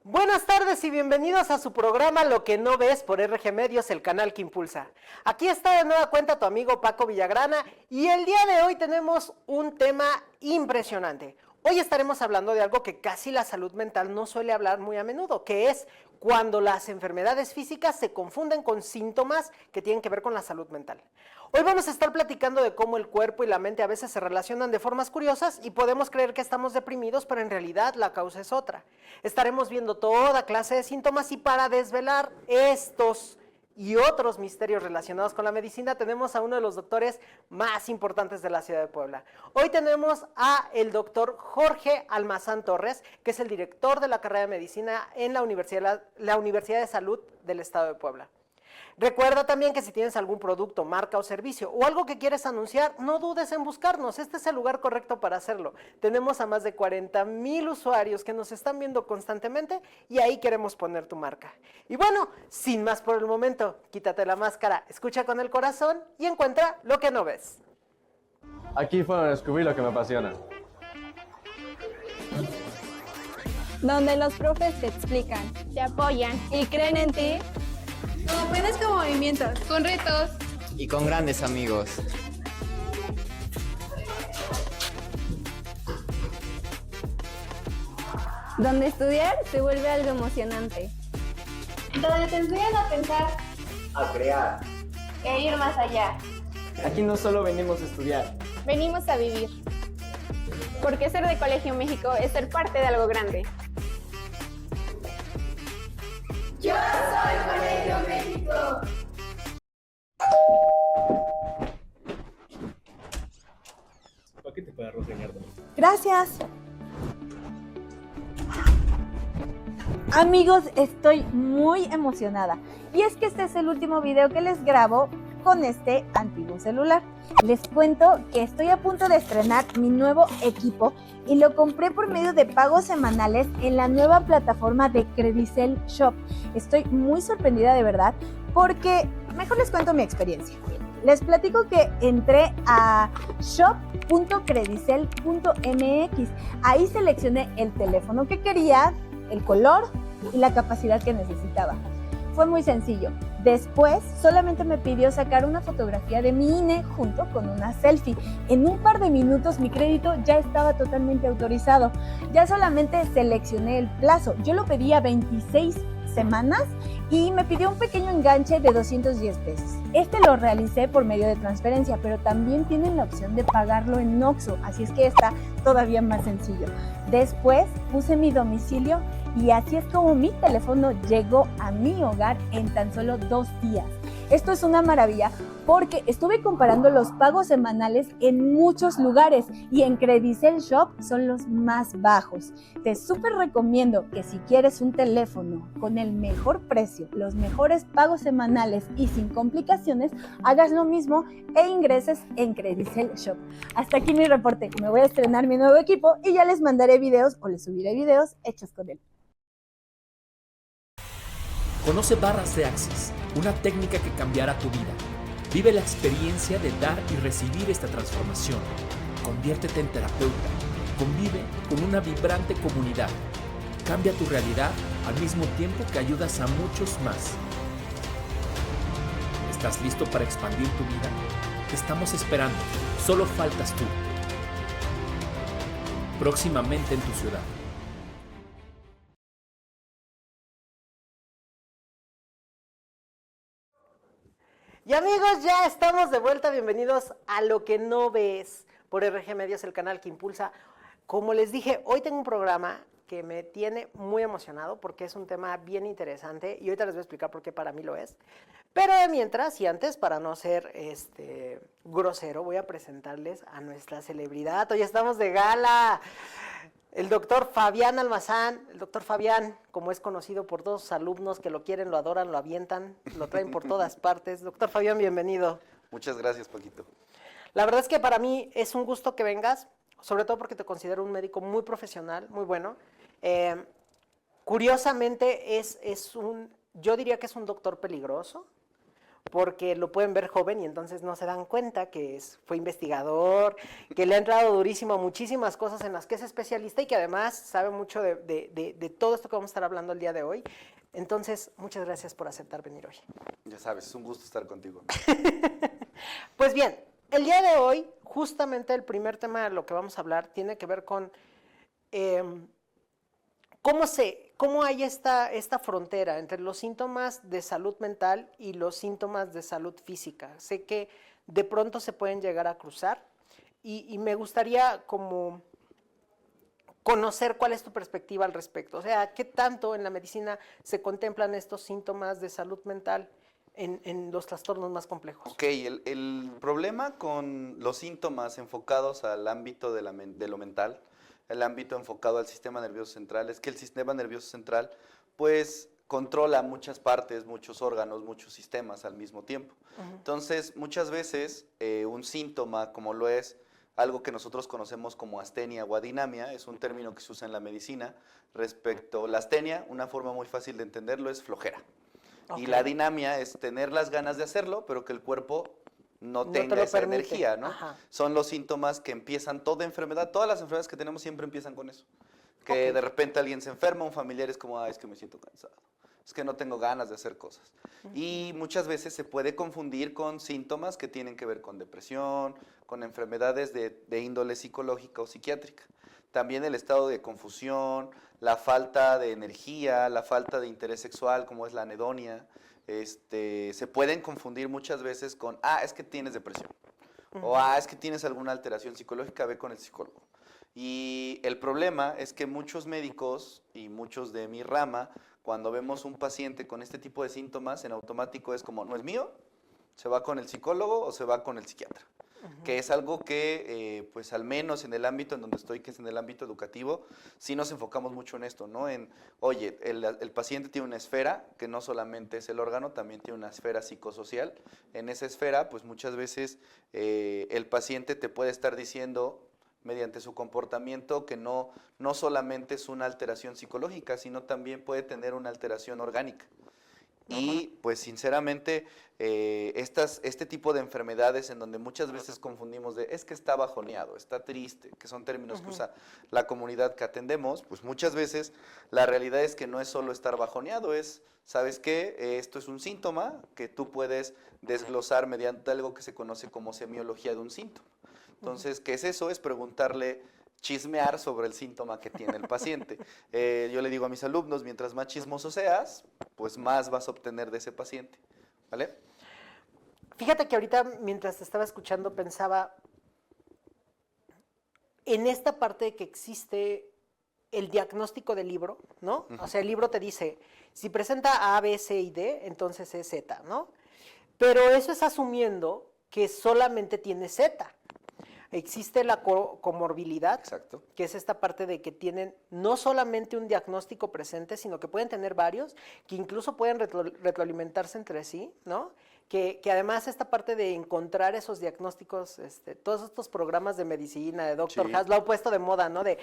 Buenas tardes y bienvenidos a su programa Lo que no ves por RG Medios, el canal que impulsa. Aquí está de nueva cuenta tu amigo Paco Villagrana y el día de hoy tenemos un tema impresionante. Hoy estaremos hablando de algo que casi la salud mental no suele hablar muy a menudo, que es cuando las enfermedades físicas se confunden con síntomas que tienen que ver con la salud mental. Hoy vamos a estar platicando de cómo el cuerpo y la mente a veces se relacionan de formas curiosas y podemos creer que estamos deprimidos, pero en realidad la causa es otra. Estaremos viendo toda clase de síntomas y para desvelar estos y otros misterios relacionados con la medicina tenemos a uno de los doctores más importantes de la ciudad de Puebla. Hoy tenemos a el doctor Jorge Almazán Torres, que es el director de la carrera de medicina en la Universidad de Salud del Estado de Puebla. Recuerda también que si tienes algún producto, marca o servicio o algo que quieres anunciar, no dudes en buscarnos. Este es el lugar correcto para hacerlo. Tenemos a más de 40,000 usuarios que nos están viendo constantemente y ahí queremos poner tu marca. Y bueno, sin más por el momento, quítate la máscara, escucha con el corazón y encuentra lo que no ves. Aquí fue donde descubrí lo que me apasiona. Donde los profes te explican, te apoyan y creen en ti. Como apenas con movimientos, con retos y con grandes amigos. Donde estudiar se vuelve algo emocionante. donde te enseñan a pensar, A crear. e ir más allá. Aquí no solo venimos a estudiar. Venimos a vivir. Porque ser de Colegio México es ser parte de algo grande. Yo soy Colegio México. Paquete para Roseñardo. Gracias. Amigos, estoy muy emocionada. Y es que este es el último video que les grabo con este antiguo celular. Les cuento que estoy a punto de estrenar mi nuevo equipo y lo compré por medio de pagos semanales en la nueva plataforma de Credicel Shop. Estoy muy sorprendida de verdad porque mejor les cuento mi experiencia. Les platico que entré a shop.credicel.mx. Ahí seleccioné el teléfono que quería, el color y la capacidad que necesitaba. Fue muy sencillo. Después solamente me pidió sacar una fotografía de mi INE junto con una selfie. En un par de minutos mi crédito ya estaba totalmente autorizado. Ya solamente seleccioné el plazo. Yo lo pedía 26 semanas y me pidió un pequeño enganche de 210 pesos. Este lo realicé por medio de transferencia, pero también tienen la opción de pagarlo en OXXO, así es que está todavía más sencillo. Después puse mi domicilio y así es como mi teléfono llegó a mi hogar en tan solo 2 días. Esto es una maravilla porque estuve comparando los pagos semanales en muchos lugares y en Credicel Shop son los más bajos. Te súper recomiendo que si quieres un teléfono con el mejor precio, los mejores pagos semanales y sin complicaciones, hagas lo mismo e ingreses en Credicel Shop. Hasta aquí mi reporte. Me voy a estrenar mi nuevo equipo y ya les mandaré videos o les subiré videos hechos con él. Conoce barras de Axis, una técnica que cambiará tu vida. Vive la experiencia de dar y recibir esta transformación. Conviértete en terapeuta. Convive con una vibrante comunidad. Cambia tu realidad al mismo tiempo que ayudas a muchos más. ¿Estás listo para expandir tu vida? Te estamos esperando. Solo faltas tú. Próximamente en tu ciudad. Y amigos, ya estamos de vuelta, bienvenidos a Lo que no ves por RG Medios, el canal que impulsa. Como les dije, hoy tengo un programa que me tiene muy emocionado porque es un tema bien interesante y ahorita les voy a explicar por qué para mí lo es. Pero de mientras y antes, para no ser grosero, voy a presentarles a nuestra celebridad. Hoy estamos de gala. El doctor Fabián Almazán. El doctor Fabián, como es conocido por todos sus alumnos que lo quieren, lo adoran, lo avientan, lo traen por todas partes. Doctor Fabián, bienvenido. Muchas gracias, Paquito. La verdad es que para mí es un gusto que vengas, sobre todo porque te considero un médico muy profesional, muy bueno. Curiosamente yo diría que es un doctor peligroso, porque lo pueden ver joven y entonces no se dan cuenta que fue investigador, que le ha entrado durísimo a muchísimas cosas en las que es especialista y que además sabe mucho de todo esto que vamos a estar hablando el día de hoy. Entonces, muchas gracias por aceptar venir hoy. Ya sabes, es un gusto estar contigo. Pues bien, el día de hoy, justamente el primer tema de lo que vamos a hablar tiene que ver con cómo hay esta frontera entre los síntomas de salud mental y los síntomas de salud física. Sé que de pronto se pueden llegar a cruzar y me gustaría como conocer cuál es tu perspectiva al respecto. O sea, ¿qué tanto en la medicina se contemplan estos síntomas de salud mental en los trastornos más complejos? Ok, el problema con los síntomas enfocados al ámbito de lo mental, el ámbito enfocado al sistema nervioso central, es que el sistema nervioso central, pues, controla muchas partes, muchos órganos, muchos sistemas al mismo tiempo. Entonces, muchas veces, un síntoma, como lo es algo que nosotros conocemos como astenia o adinamia, es un término que se usa en la medicina respecto a la astenia, una forma muy fácil de entenderlo es flojera. Okay. Y la adinamia es tener las ganas de hacerlo, pero que el cuerpo no tenga esa energía, ¿no? Ajá. Son los síntomas que empiezan toda enfermedad, todas las enfermedades que tenemos siempre empiezan con eso. Que de repente alguien se enferma, un familiar es como, es que me siento cansado, es que no tengo ganas de hacer cosas. Y muchas veces se puede confundir con síntomas que tienen que ver con depresión, con enfermedades de índole psicológica o psiquiátrica. También el estado de confusión, la falta de energía, la falta de interés sexual, como es la anedonia, se pueden confundir muchas veces con, es que tienes depresión, o es que tienes alguna alteración psicológica, ve con el psicólogo. Y el problema es que muchos médicos y muchos de mi rama, cuando vemos un paciente con este tipo de síntomas, en automático es como, no es mío, se va con el psicólogo o se va con el psiquiatra. Que es algo que, pues al menos en el ámbito en donde estoy, que es en el ámbito educativo, sí nos enfocamos mucho en esto, ¿no? En, oye, el paciente tiene una esfera, que no solamente es el órgano, también tiene una esfera psicosocial. En esa esfera, pues muchas veces el paciente te puede estar diciendo, mediante su comportamiento, que no solamente es una alteración psicológica, sino también puede tener una alteración orgánica. Y pues sinceramente este tipo de enfermedades en donde muchas veces confundimos es que está bajoneado, está triste, que son términos que usa la comunidad que atendemos, pues muchas veces la realidad es que no es solo estar bajoneado, ¿sabes qué? Esto es un síntoma que tú puedes desglosar mediante algo que se conoce como semiología de un síntoma. Entonces, ¿qué es eso? Es preguntarle, chismear sobre el síntoma que tiene el paciente. Yo le digo a mis alumnos, mientras más chismoso seas, pues más vas a obtener de ese paciente, ¿vale? Fíjate que ahorita, mientras te estaba escuchando, pensaba en esta parte de que existe el diagnóstico del libro, ¿no? O sea, el libro te dice, si presenta A, B, C y D, entonces es Z, ¿no? Pero eso es asumiendo que solamente tiene Z. Existe la comorbilidad, exacto, que es esta parte de que tienen no solamente un diagnóstico presente, sino que pueden tener varios, que incluso pueden retroalimentarse entre sí, ¿no? Que además esta parte de encontrar esos diagnósticos, todos estos programas de medicina, de Dr. House, lo ha puesto de moda, ¿no? De,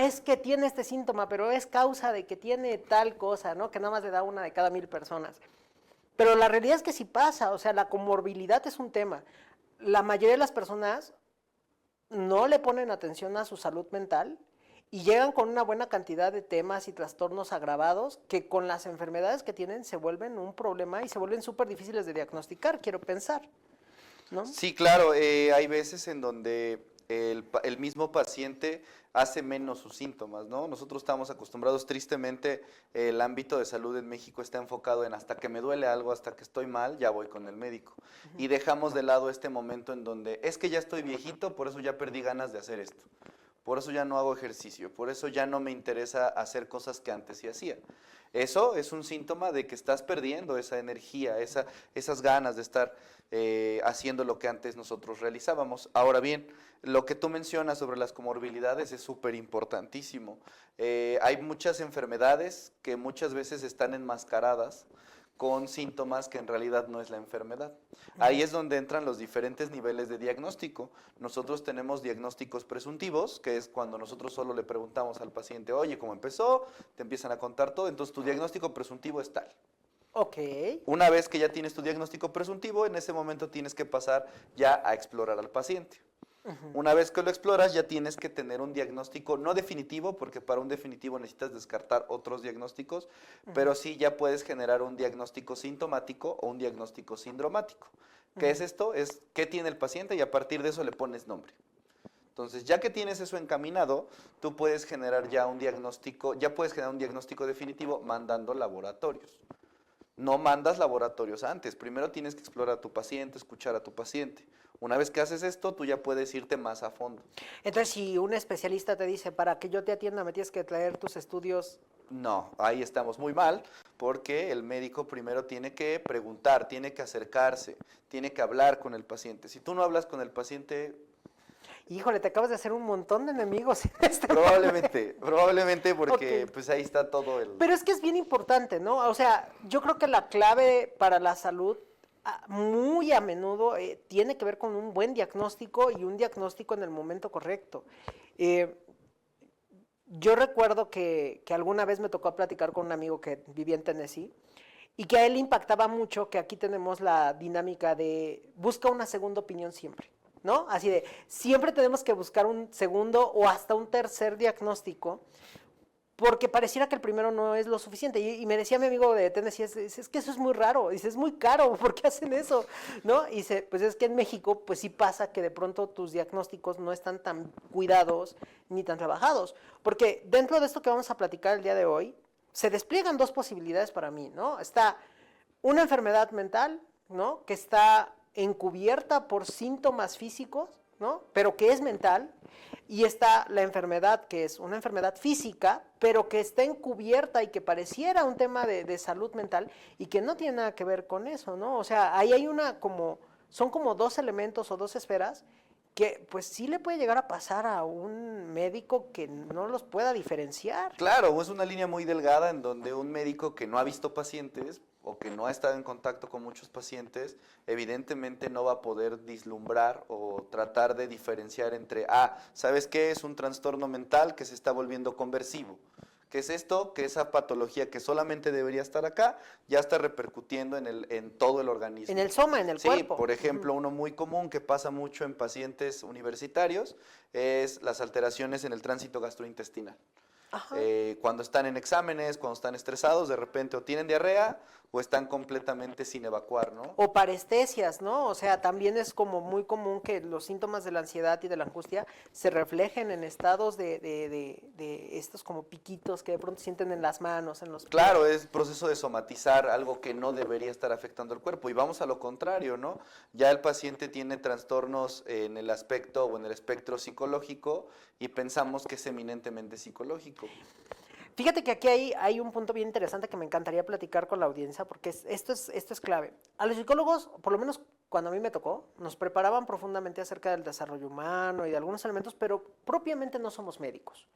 es que tiene este síntoma, pero es causa de que tiene tal cosa, ¿no? Que nada más le da una de cada 1000 personas. Pero la realidad es que sí pasa, o sea, la comorbilidad es un tema. La mayoría de las personas no le ponen atención a su salud mental y llegan con una buena cantidad de temas y trastornos agravados que con las enfermedades que tienen se vuelven un problema y se vuelven súper difíciles de diagnosticar, quiero pensar, ¿no? Sí, claro, hay veces en donde el mismo paciente hace menos sus síntomas, ¿no? Nosotros estamos acostumbrados, tristemente, el ámbito de salud en México está enfocado en hasta que me duele algo, hasta que estoy mal, ya voy con el médico. Y dejamos de lado este momento en donde es que ya estoy viejito, por eso ya perdí ganas de hacer esto. Por eso ya no hago ejercicio, por eso ya no me interesa hacer cosas que antes sí hacía. Eso es un síntoma de que estás perdiendo esa energía, esas ganas de estar haciendo lo que antes nosotros realizábamos. Ahora bien, lo que tú mencionas sobre las comorbilidades es súper importantísimo. Hay muchas enfermedades que muchas veces están enmascaradas con síntomas que en realidad no es la enfermedad. Ahí es donde entran los diferentes niveles de diagnóstico. Nosotros tenemos diagnósticos presuntivos, que es cuando nosotros solo le preguntamos al paciente, oye, ¿cómo empezó? Te empiezan a contar todo, entonces tu diagnóstico presuntivo es tal. Ok. Una vez que ya tienes tu diagnóstico presuntivo, en ese momento tienes que pasar ya a explorar al paciente. Una vez que lo exploras, ya tienes que tener un diagnóstico, no definitivo, porque para un definitivo necesitas descartar otros diagnósticos, pero sí ya puedes generar un diagnóstico sintomático o un diagnóstico sindromático. ¿Qué es esto? Es qué tiene el paciente y a partir de eso le pones nombre. Entonces, ya que tienes eso encaminado, tú puedes generar ya un diagnóstico, definitivo mandando laboratorios. No mandas laboratorios antes, primero tienes que explorar a tu paciente, escuchar a tu paciente. Una vez que haces esto, tú ya puedes irte más a fondo. Entonces, si un especialista te dice, para que yo te atienda, me tienes que traer tus estudios. No, ahí estamos muy mal, porque el médico primero tiene que preguntar, tiene que acercarse, tiene que hablar con el paciente. Si tú no hablas con el paciente... Híjole, te acabas de hacer un montón de enemigos en este Probablemente porque Ok. pues ahí está todo el... Pero es que es bien importante, ¿no? O sea, yo creo que la clave para la salud muy a menudo tiene que ver con un buen diagnóstico y un diagnóstico en el momento correcto. Yo recuerdo que alguna vez me tocó platicar con un amigo que vivía en Tennessee y que a él le impactaba mucho que aquí tenemos la dinámica de busca una segunda opinión siempre, ¿no? Así de, siempre tenemos que buscar un segundo o hasta un tercer diagnóstico porque pareciera que el primero no es lo suficiente. Y me decía mi amigo de Tennessee, es que eso es muy raro, dice, es muy caro, ¿por qué hacen eso? ¿No? Y dice, pues es que en México, pues sí pasa que de pronto tus diagnósticos no están tan cuidados ni tan trabajados. Porque dentro de esto que vamos a platicar el día de hoy, se despliegan dos posibilidades para mí, ¿no? Está una enfermedad mental, ¿no? Que está encubierta por síntomas físicos, ¿no? Pero que es mental. Y está la enfermedad, que es una enfermedad física, pero que está encubierta y que pareciera un tema de salud mental y que no tiene nada que ver con eso, ¿no? O sea, ahí hay son como dos elementos o dos esferas que pues sí le puede llegar a pasar a un médico que no los pueda diferenciar. Claro, es una línea muy delgada en donde un médico que no ha visto pacientes o que no ha estado en contacto con muchos pacientes, evidentemente no va a poder vislumbrar o tratar de diferenciar entre, ¿sabes qué? Es un trastorno mental que se está volviendo conversivo. ¿Qué es esto? Que esa patología que solamente debería estar acá, ya está repercutiendo en todo el organismo. En el soma, en el cuerpo. Sí, por ejemplo, uno muy común que pasa mucho en pacientes universitarios es las alteraciones en el tránsito gastrointestinal. Cuando están en exámenes, cuando están estresados, de repente o tienen diarrea o están completamente sin evacuar, ¿no? O parestesias, ¿no? O sea, también es como muy común que los síntomas de la ansiedad y de la angustia se reflejen en estados de estos como piquitos que de pronto sienten en las manos, en los pies. Claro, es proceso de somatizar algo que no debería estar afectando el cuerpo. Y vamos a lo contrario, ¿no? Ya el paciente tiene trastornos en el aspecto o en el espectro psicológico y pensamos que es eminentemente psicológico. Fíjate que aquí hay un punto bien interesante que me encantaría platicar con la audiencia, porque esto es clave. A los psicólogos, por lo menos cuando a mí me tocó, nos preparaban profundamente acerca del desarrollo humano y de algunos elementos, pero propiamente no somos médicos.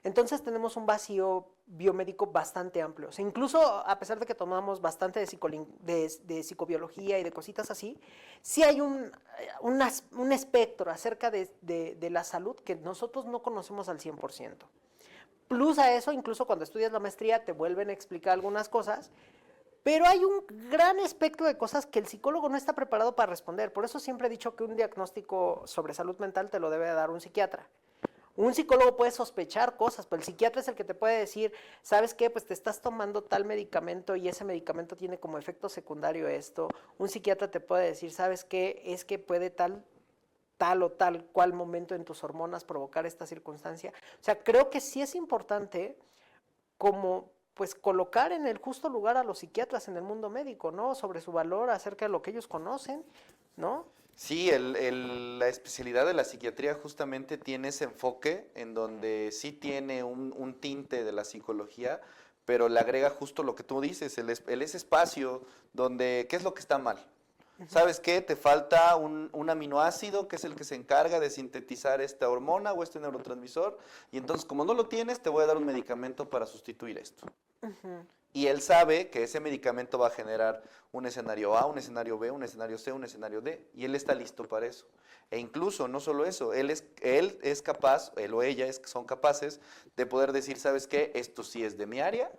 Entonces tenemos un vacío biomédico bastante amplio. O sea, incluso a pesar de que tomamos bastante de psicobiología y de cositas así, sí hay un espectro acerca de la salud que nosotros no conocemos al 100%. Plus a eso, incluso cuando estudias la maestría te vuelven a explicar algunas cosas, pero hay un gran espectro de cosas que el psicólogo no está preparado para responder. Por eso siempre he dicho que un diagnóstico sobre salud mental te lo debe dar un psiquiatra. Un psicólogo puede sospechar cosas, pero el psiquiatra es el que te puede decir, ¿sabes qué? Pues te estás tomando tal medicamento y ese medicamento tiene como efecto secundario esto. Un psiquiatra te puede decir, ¿sabes qué? Es que puede tal o tal cual momento en tus hormonas provocar esta circunstancia. O sea, creo que sí es importante como pues colocar en el justo lugar a los psiquiatras en el mundo médico, ¿no? Sobre su valor acerca de lo que ellos conocen, ¿no? Sí, la especialidad de la psiquiatría justamente tiene ese enfoque en donde sí tiene un tinte de la psicología, pero le agrega justo lo que tú dices, ese espacio donde, ¿qué es lo que está mal? ¿Sabes qué? Te falta un aminoácido que es el que se encarga de sintetizar esta hormona o este neurotransmisor, y entonces como no lo tienes, te voy a dar un medicamento para sustituir esto. Y él sabe que ese medicamento va a generar un escenario A, un escenario B, un escenario C, un escenario D, y él está listo para eso. E incluso, no solo eso, él es capaz, él o ella son capaces de poder decir, ¿sabes qué? Esto sí es de mi área,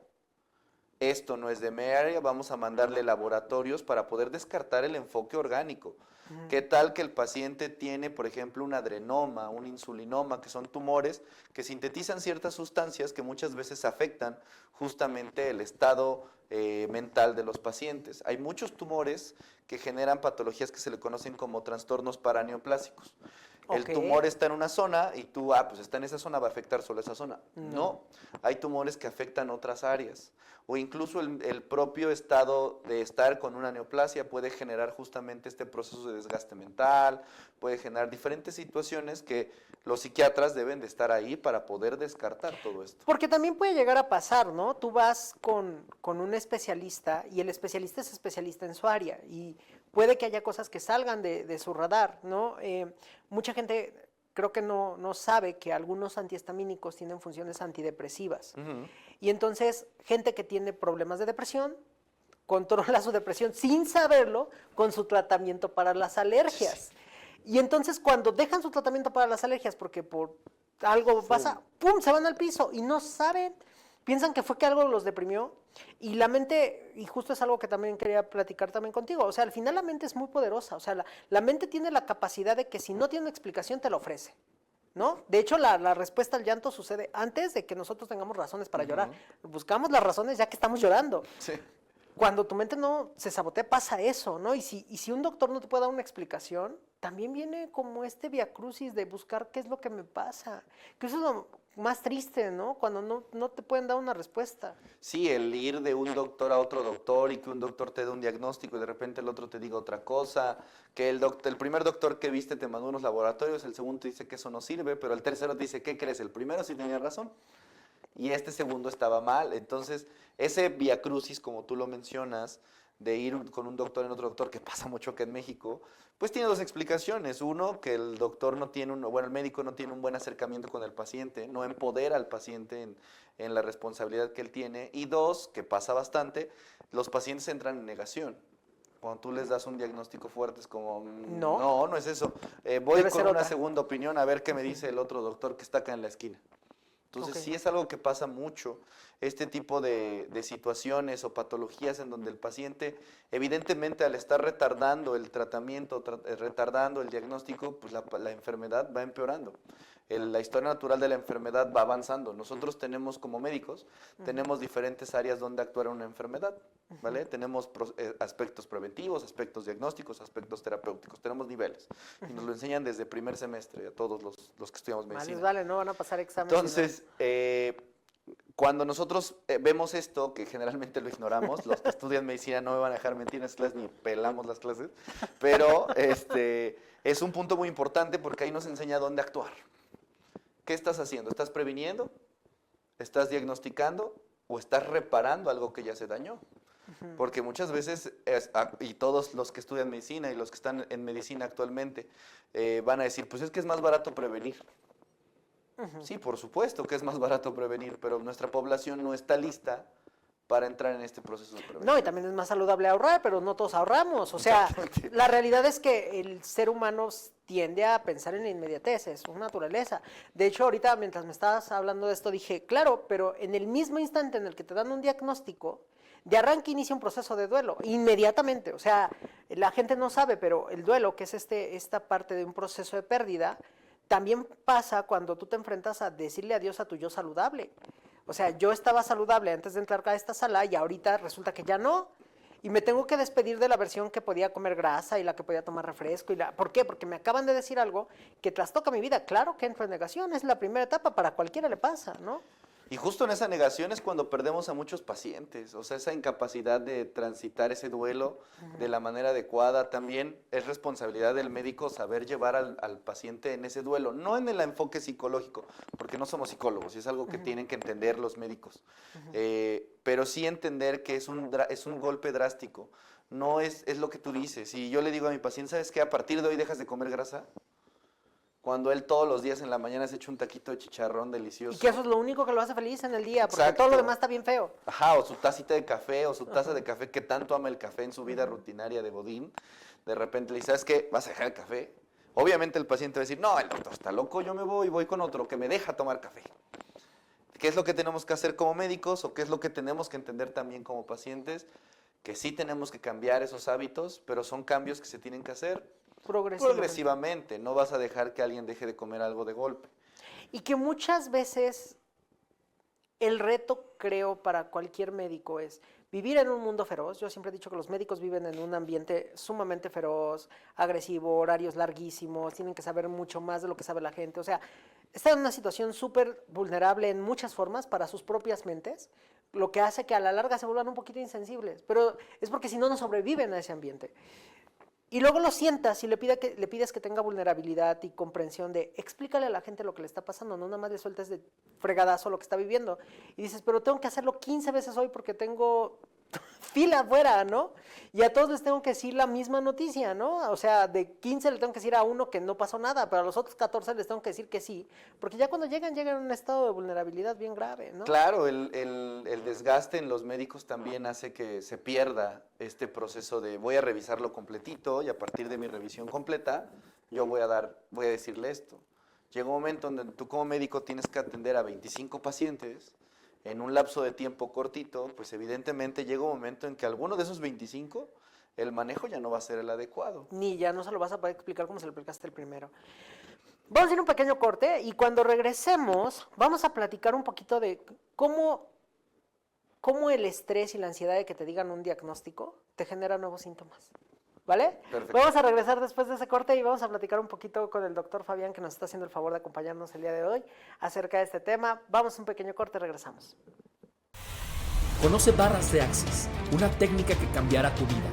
esto no es de mi área, vamos a mandarle laboratorios para poder descartar el enfoque orgánico. ¿Qué tal que el paciente tiene, por ejemplo, un adrenoma, un insulinoma, que son tumores que sintetizan ciertas sustancias que muchas veces afectan justamente el estado mental de los pacientes? Hay muchos tumores que generan patologías que se le conocen como trastornos paraneoplásicos. El tumor está en una zona y tú, pues está en esa zona, va a afectar solo esa zona. No, hay tumores que afectan otras áreas. O incluso el propio estado de estar con una neoplasia puede generar justamente este proceso de desgaste mental, puede generar diferentes situaciones que los psiquiatras deben de estar ahí para poder descartar todo esto. Porque también puede llegar a pasar, ¿no? Tú vas con un especialista y el especialista es especialista en su área y puede que haya cosas que salgan de su radar, ¿no? Mucha gente creo que no sabe que algunos antihistamínicos tienen funciones antidepresivas. Y entonces, gente que tiene problemas de depresión, controla su depresión sin saberlo con su tratamiento para las alergias. Y entonces, cuando dejan su tratamiento para las alergias, porque por algo pasa, ¡pum!, se van al piso y no saben, piensan que fue que algo los deprimió. Y la mente, y justo es algo que también quería platicar también contigo, o sea, al final la mente es muy poderosa, o sea, la mente tiene la capacidad de que si no tiene una explicación te la ofrece, ¿no? De hecho, la respuesta al llanto sucede antes de que nosotros tengamos razones para llorar. Buscamos las razones ya que estamos llorando. Sí. Cuando tu mente no se sabotea, pasa eso, ¿no? Y si un doctor no te puede dar una explicación, también viene como este viacrucis de buscar qué es lo que me pasa. Que eso es lo más triste, ¿no? Cuando no te pueden dar una respuesta. Sí, el ir de un doctor a otro doctor y que un doctor te dé un diagnóstico y de repente el otro te diga otra cosa, que el primer doctor que viste te mandó unos laboratorios, el segundo te dice que eso no sirve, pero el tercero te dice, ¿qué crees? El primero sí tenía razón y este segundo estaba mal. Entonces, ese viacrucis, como tú lo mencionas, de ir con un doctor en otro doctor, que pasa mucho acá en México, pues tiene dos explicaciones. Uno, que el doctor no tiene el médico no tiene un buen acercamiento con el paciente, no empodera al paciente en la responsabilidad que él tiene. Y dos, que pasa bastante, los pacientes entran en negación. Cuando tú les das un diagnóstico fuerte es como, no es eso. Voy con una segunda opinión a ver qué me dice el otro doctor que está acá en la esquina. Entonces sí es algo que pasa mucho, este tipo de situaciones o patologías en donde el paciente, evidentemente al estar retardando el tratamiento, retardando el diagnóstico, pues la enfermedad va empeorando. La historia natural de la enfermedad va avanzando. Nosotros tenemos como médicos, tenemos diferentes áreas donde actuar en una enfermedad, ¿vale? Tenemos aspectos preventivos, aspectos diagnósticos, aspectos terapéuticos, tenemos niveles. Y nos lo enseñan desde primer semestre a todos los que estudiamos medicina. Vale, no van a pasar exámenes. Entonces, cuando nosotros vemos esto, que generalmente lo ignoramos, los que estudian medicina no me van a dejar mentir en las clases, ni pelamos las clases, pero es un punto muy importante porque ahí nos enseña dónde actuar. ¿Qué estás haciendo? ¿Estás previniendo? ¿Estás diagnosticando? ¿O estás reparando algo que ya se dañó? Porque muchas veces, y todos los que estudian medicina y los que están en medicina actualmente, van a decir, pues es que es más barato prevenir. Sí, por supuesto que es más barato prevenir, pero nuestra población no está lista para entrar en este proceso de prevención. No, y también es más saludable ahorrar, pero no todos ahorramos. O sea, la realidad es que el ser humano tiende a pensar en la inmediatez, es su naturaleza. De hecho, ahorita mientras me estabas hablando de esto, dije, claro, pero en el mismo instante en el que te dan un diagnóstico, de arranque inicia un proceso de duelo, inmediatamente. O sea, la gente no sabe, pero el duelo, que es esta parte de un proceso de pérdida, también pasa cuando tú te enfrentas a decirle adiós a tu yo saludable. O sea, yo estaba saludable antes de entrar a esta sala y ahorita resulta que ya no. Y me tengo que despedir de la versión que podía comer grasa y la que podía tomar refresco. ¿Por qué? Porque me acaban de decir algo que trastoca mi vida. Claro que entro en negación, es la primera etapa, para cualquiera le pasa, ¿no? Y justo en esa negación es cuando perdemos a muchos pacientes, o sea, esa incapacidad de transitar ese duelo de la manera adecuada. También es responsabilidad del médico saber llevar al paciente en ese duelo, no en el enfoque psicológico, porque no somos psicólogos y es algo que tienen que entender los médicos, pero sí entender que es un golpe drástico, no es lo que tú dices. Y yo le digo a mi paciente, ¿sabes qué? A partir de hoy dejas de comer grasa. Cuando él todos los días en la mañana se echa un taquito de chicharrón delicioso. Y que eso es lo único que lo hace feliz en el día, porque Exacto. todo lo demás está bien feo. Ajá, o su tacita de café, o su taza de café, que tanto ama el café en su vida rutinaria de godín. De repente le dice, ¿sabes qué? ¿Vas a dejar el café? Obviamente el paciente va a decir, no, el doctor está loco, yo me voy con otro que me deja tomar café. ¿Qué es lo que tenemos que hacer como médicos o qué es lo que tenemos que entender también como pacientes? Que sí tenemos que cambiar esos hábitos, pero son cambios que se tienen que hacer progresivamente. No vas a dejar que alguien deje de comer algo de golpe. Y que muchas veces el reto, creo, para cualquier médico es vivir en un mundo feroz. Yo siempre he dicho que los médicos viven en un ambiente sumamente feroz, agresivo, horarios larguísimos, tienen que saber mucho más de lo que sabe la gente. O sea, están en una situación súper vulnerable en muchas formas para sus propias mentes, lo que hace que a la larga se vuelvan un poquito insensibles. Pero es porque si no, no sobreviven a ese ambiente. Y luego lo sientas y le pides que tenga vulnerabilidad y comprensión de explícale a la gente lo que le está pasando, no nada más le sueltes de fregadazo lo que está viviendo. Y dices, pero tengo que hacerlo 15 veces hoy porque tengo fila afuera, ¿no? Y a todos les tengo que decir la misma noticia, ¿no? O sea, de 15 le tengo que decir a uno que no pasó nada, pero a los otros 14 les tengo que decir que sí, porque ya cuando llegan en un estado de vulnerabilidad bien grave, ¿no? Claro, el desgaste en los médicos también hace que se pierda este proceso de voy a revisarlo completito y a partir de mi revisión completa yo voy a decirle esto. Llega un momento donde tú como médico tienes que atender a 25 pacientes en un lapso de tiempo cortito, pues evidentemente llega un momento en que alguno de esos 25, el manejo ya no va a ser el adecuado. Ni ya no se lo vas a poder explicar como se lo explicaste el primero. Vamos a ir un pequeño corte y cuando regresemos vamos a platicar un poquito de cómo el estrés y la ansiedad de que te digan un diagnóstico te genera nuevos síntomas. ¿Vale? Perfecto. Vamos a regresar después de ese corte y vamos a platicar un poquito con el doctor Fabián, que nos está haciendo el favor de acompañarnos el día de hoy acerca de este tema. Vamos a un pequeño corte y regresamos. Conoce Barras de Axis, una técnica que cambiará tu vida.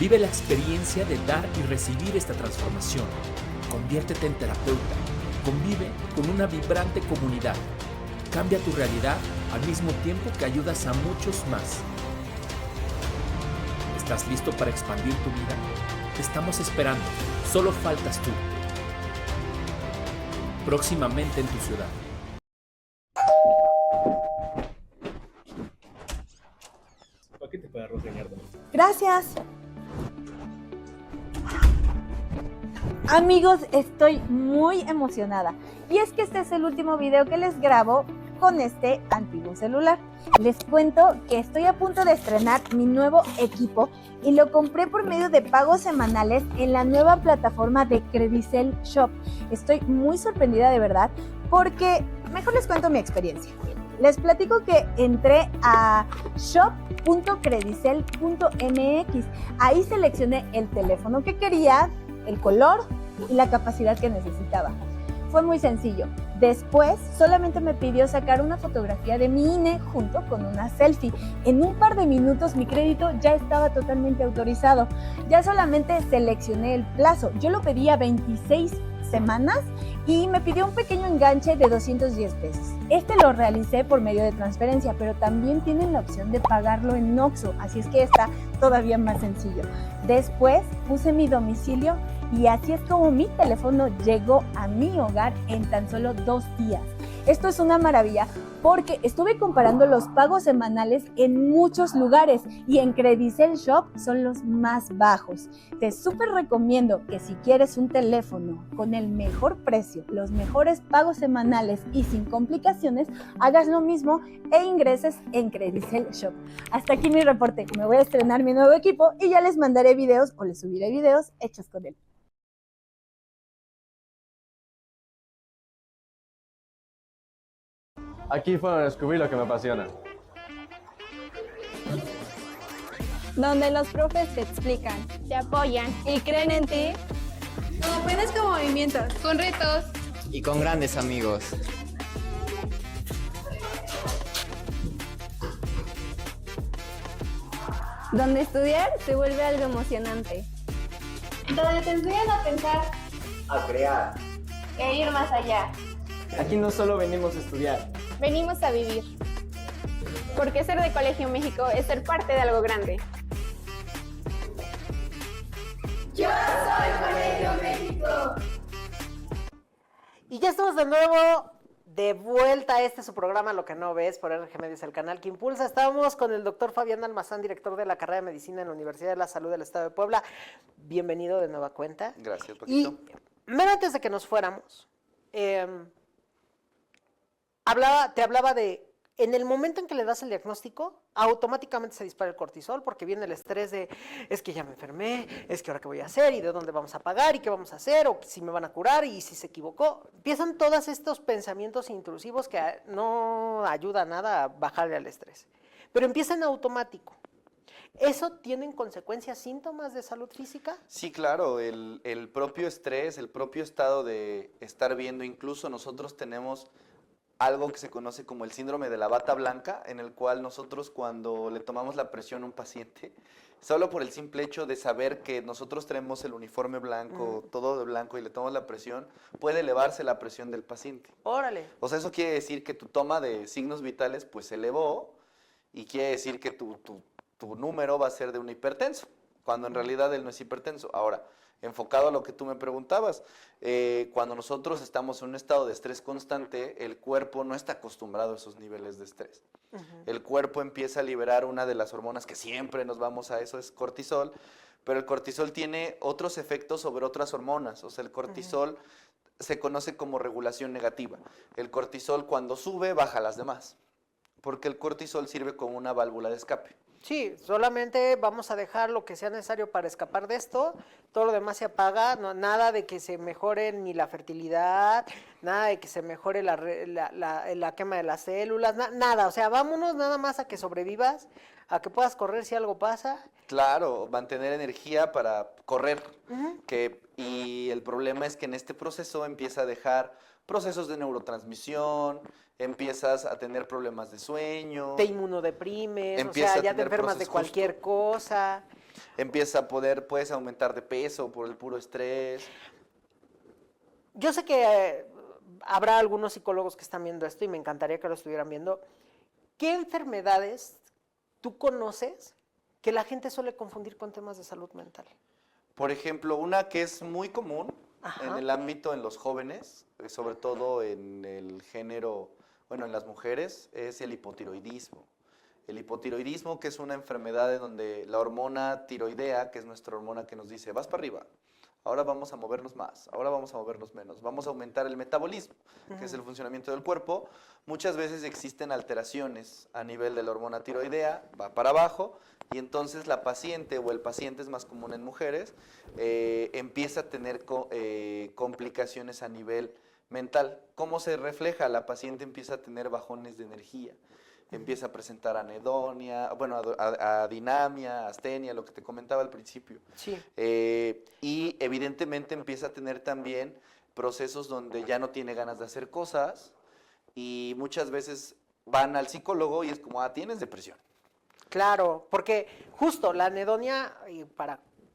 Vive la experiencia de dar y recibir esta transformación. Conviértete en terapeuta. Convive con una vibrante comunidad. Cambia tu realidad al mismo tiempo que ayudas a muchos más. ¿Estás listo para expandir tu vida? Te estamos esperando. Solo faltas tú. Próximamente en tu ciudad. Paquete para arroz de ñardo. Gracias. Amigos, estoy muy emocionada. Y es que este es el último video que les grabo con este antiguo celular. Les cuento que estoy a punto de estrenar mi nuevo equipo y lo compré por medio de pagos semanales en la nueva plataforma de Credicel Shop. Estoy muy sorprendida de verdad porque mejor les cuento mi experiencia. Les platico que entré a shop.credicel.mx. Ahí seleccioné el teléfono que quería, el color y la capacidad que necesitaba. Fue muy sencillo. Después, solamente me pidió sacar una fotografía de mi INE junto con una selfie. En un par de minutos mi crédito ya estaba totalmente autorizado. Ya solamente seleccioné el plazo. Yo lo pedía 26 semanas y me pidió un pequeño enganche de 210 pesos. Este lo realicé por medio de transferencia, pero también tienen la opción de pagarlo en OXXO, así es que está todavía más sencillo. Después puse mi domicilio y así es como mi teléfono llegó a mi hogar en tan solo 2 días. Esto es una maravilla porque estuve comparando los pagos semanales en muchos lugares y en Credicel Shop son los más bajos. Te súper recomiendo que si quieres un teléfono con el mejor precio, los mejores pagos semanales y sin complicaciones, hagas lo mismo e ingreses en Credicel Shop. Hasta aquí mi reporte. Me voy a estrenar mi nuevo equipo y ya les mandaré videos o les subiré videos hechos con él. Aquí fue donde descubrí lo que me apasiona. Donde los profes te explican Te apoyan. y creen en ti. Con apenas con movimientos. Con retos. Y con grandes amigos. Donde estudiar se vuelve algo emocionante. Donde te enseñan a pensar A crear. e ir más allá. Aquí no solo venimos a estudiar. Venimos a vivir. Porque ser de Colegio México es ser parte de algo grande. Y ya estamos de nuevo de vuelta a su programa Lo que no ves por RG Medios, el canal que impulsa. Estamos con el doctor Fabián Almazán, director de la carrera de Medicina en la Universidad de la Salud del Estado de Puebla. Bienvenido de nueva cuenta. Gracias, Y Paquito. mero antes de que nos fuéramos, te hablaba de, en el momento en que le das el diagnóstico, automáticamente se dispara el cortisol porque viene el estrés de, es que ya me enfermé, es que ahora qué voy a hacer y de dónde vamos a pagar y qué vamos a hacer o si me van a curar y si se equivocó. Empiezan todos estos pensamientos intrusivos que no ayuda nada a bajarle al estrés, pero empiezan automático. ¿Eso tienen consecuencias, síntomas de salud física? Sí, claro, el propio estrés, el propio estado de estar viendo, incluso nosotros tenemos algo que se conoce como el síndrome de la bata blanca, en el cual nosotros cuando le tomamos la presión a un paciente, solo por el simple hecho de saber que nosotros tenemos el uniforme blanco, todo de blanco, y le tomamos la presión, puede elevarse la presión del paciente. Órale. O sea, eso quiere decir que tu toma de signos vitales pues se elevó y quiere decir que tu número va a ser de un hipertenso, cuando en realidad él no es hipertenso. Ahora, enfocado a lo que tú me preguntabas, cuando nosotros estamos en un estado de estrés constante, el cuerpo no está acostumbrado a esos niveles de estrés. El cuerpo empieza a liberar una de las hormonas que siempre nos vamos a eso, es cortisol, pero el cortisol tiene otros efectos sobre otras hormonas. O sea, el cortisol se conoce como regulación negativa. El cortisol cuando sube, baja las demás, porque el cortisol sirve como una válvula de escape. Sí, solamente vamos a dejar lo que sea necesario para escapar de esto, todo lo demás se apaga, no, nada de que se mejore ni la fertilidad, nada de que se mejore la quema de las células, nada, o sea, vámonos nada más a que sobrevivas, a que puedas correr si algo pasa. Claro, mantener energía para correr, y el problema es que en este proceso empieza a dejar procesos de neurotransmisión, empiezas a tener problemas de sueño. Te inmunodeprimes, o sea, ya te enfermas de cualquier cosa. Puedes aumentar de peso por el puro estrés. Yo sé que habrá algunos psicólogos que están viendo esto y me encantaría que lo estuvieran viendo. ¿Qué enfermedades tú conoces que la gente suele confundir con temas de salud mental? Por ejemplo, una que es muy común en el ámbito en los jóvenes, sobre todo en el género, bueno, en las mujeres, es el hipotiroidismo. El hipotiroidismo, que es una enfermedad en donde la hormona tiroidea, que es nuestra hormona que nos dice, vas para arriba, ahora vamos a movernos más, ahora vamos a movernos menos, vamos a aumentar el metabolismo, que es el funcionamiento del cuerpo. Muchas veces existen alteraciones a nivel de la hormona tiroidea, va para abajo, y entonces la paciente o el paciente, es más común en mujeres, empieza a tener complicaciones a nivel mental. ¿Cómo se refleja? La paciente empieza a tener bajones de energía, empieza a presentar anedonia, bueno, adinamia, astenia, lo que te comentaba al principio. Sí. Y evidentemente empieza a tener también procesos donde ya no tiene ganas de hacer cosas y muchas veces van al psicólogo y es como, tienes depresión. Claro, porque justo la anedonia,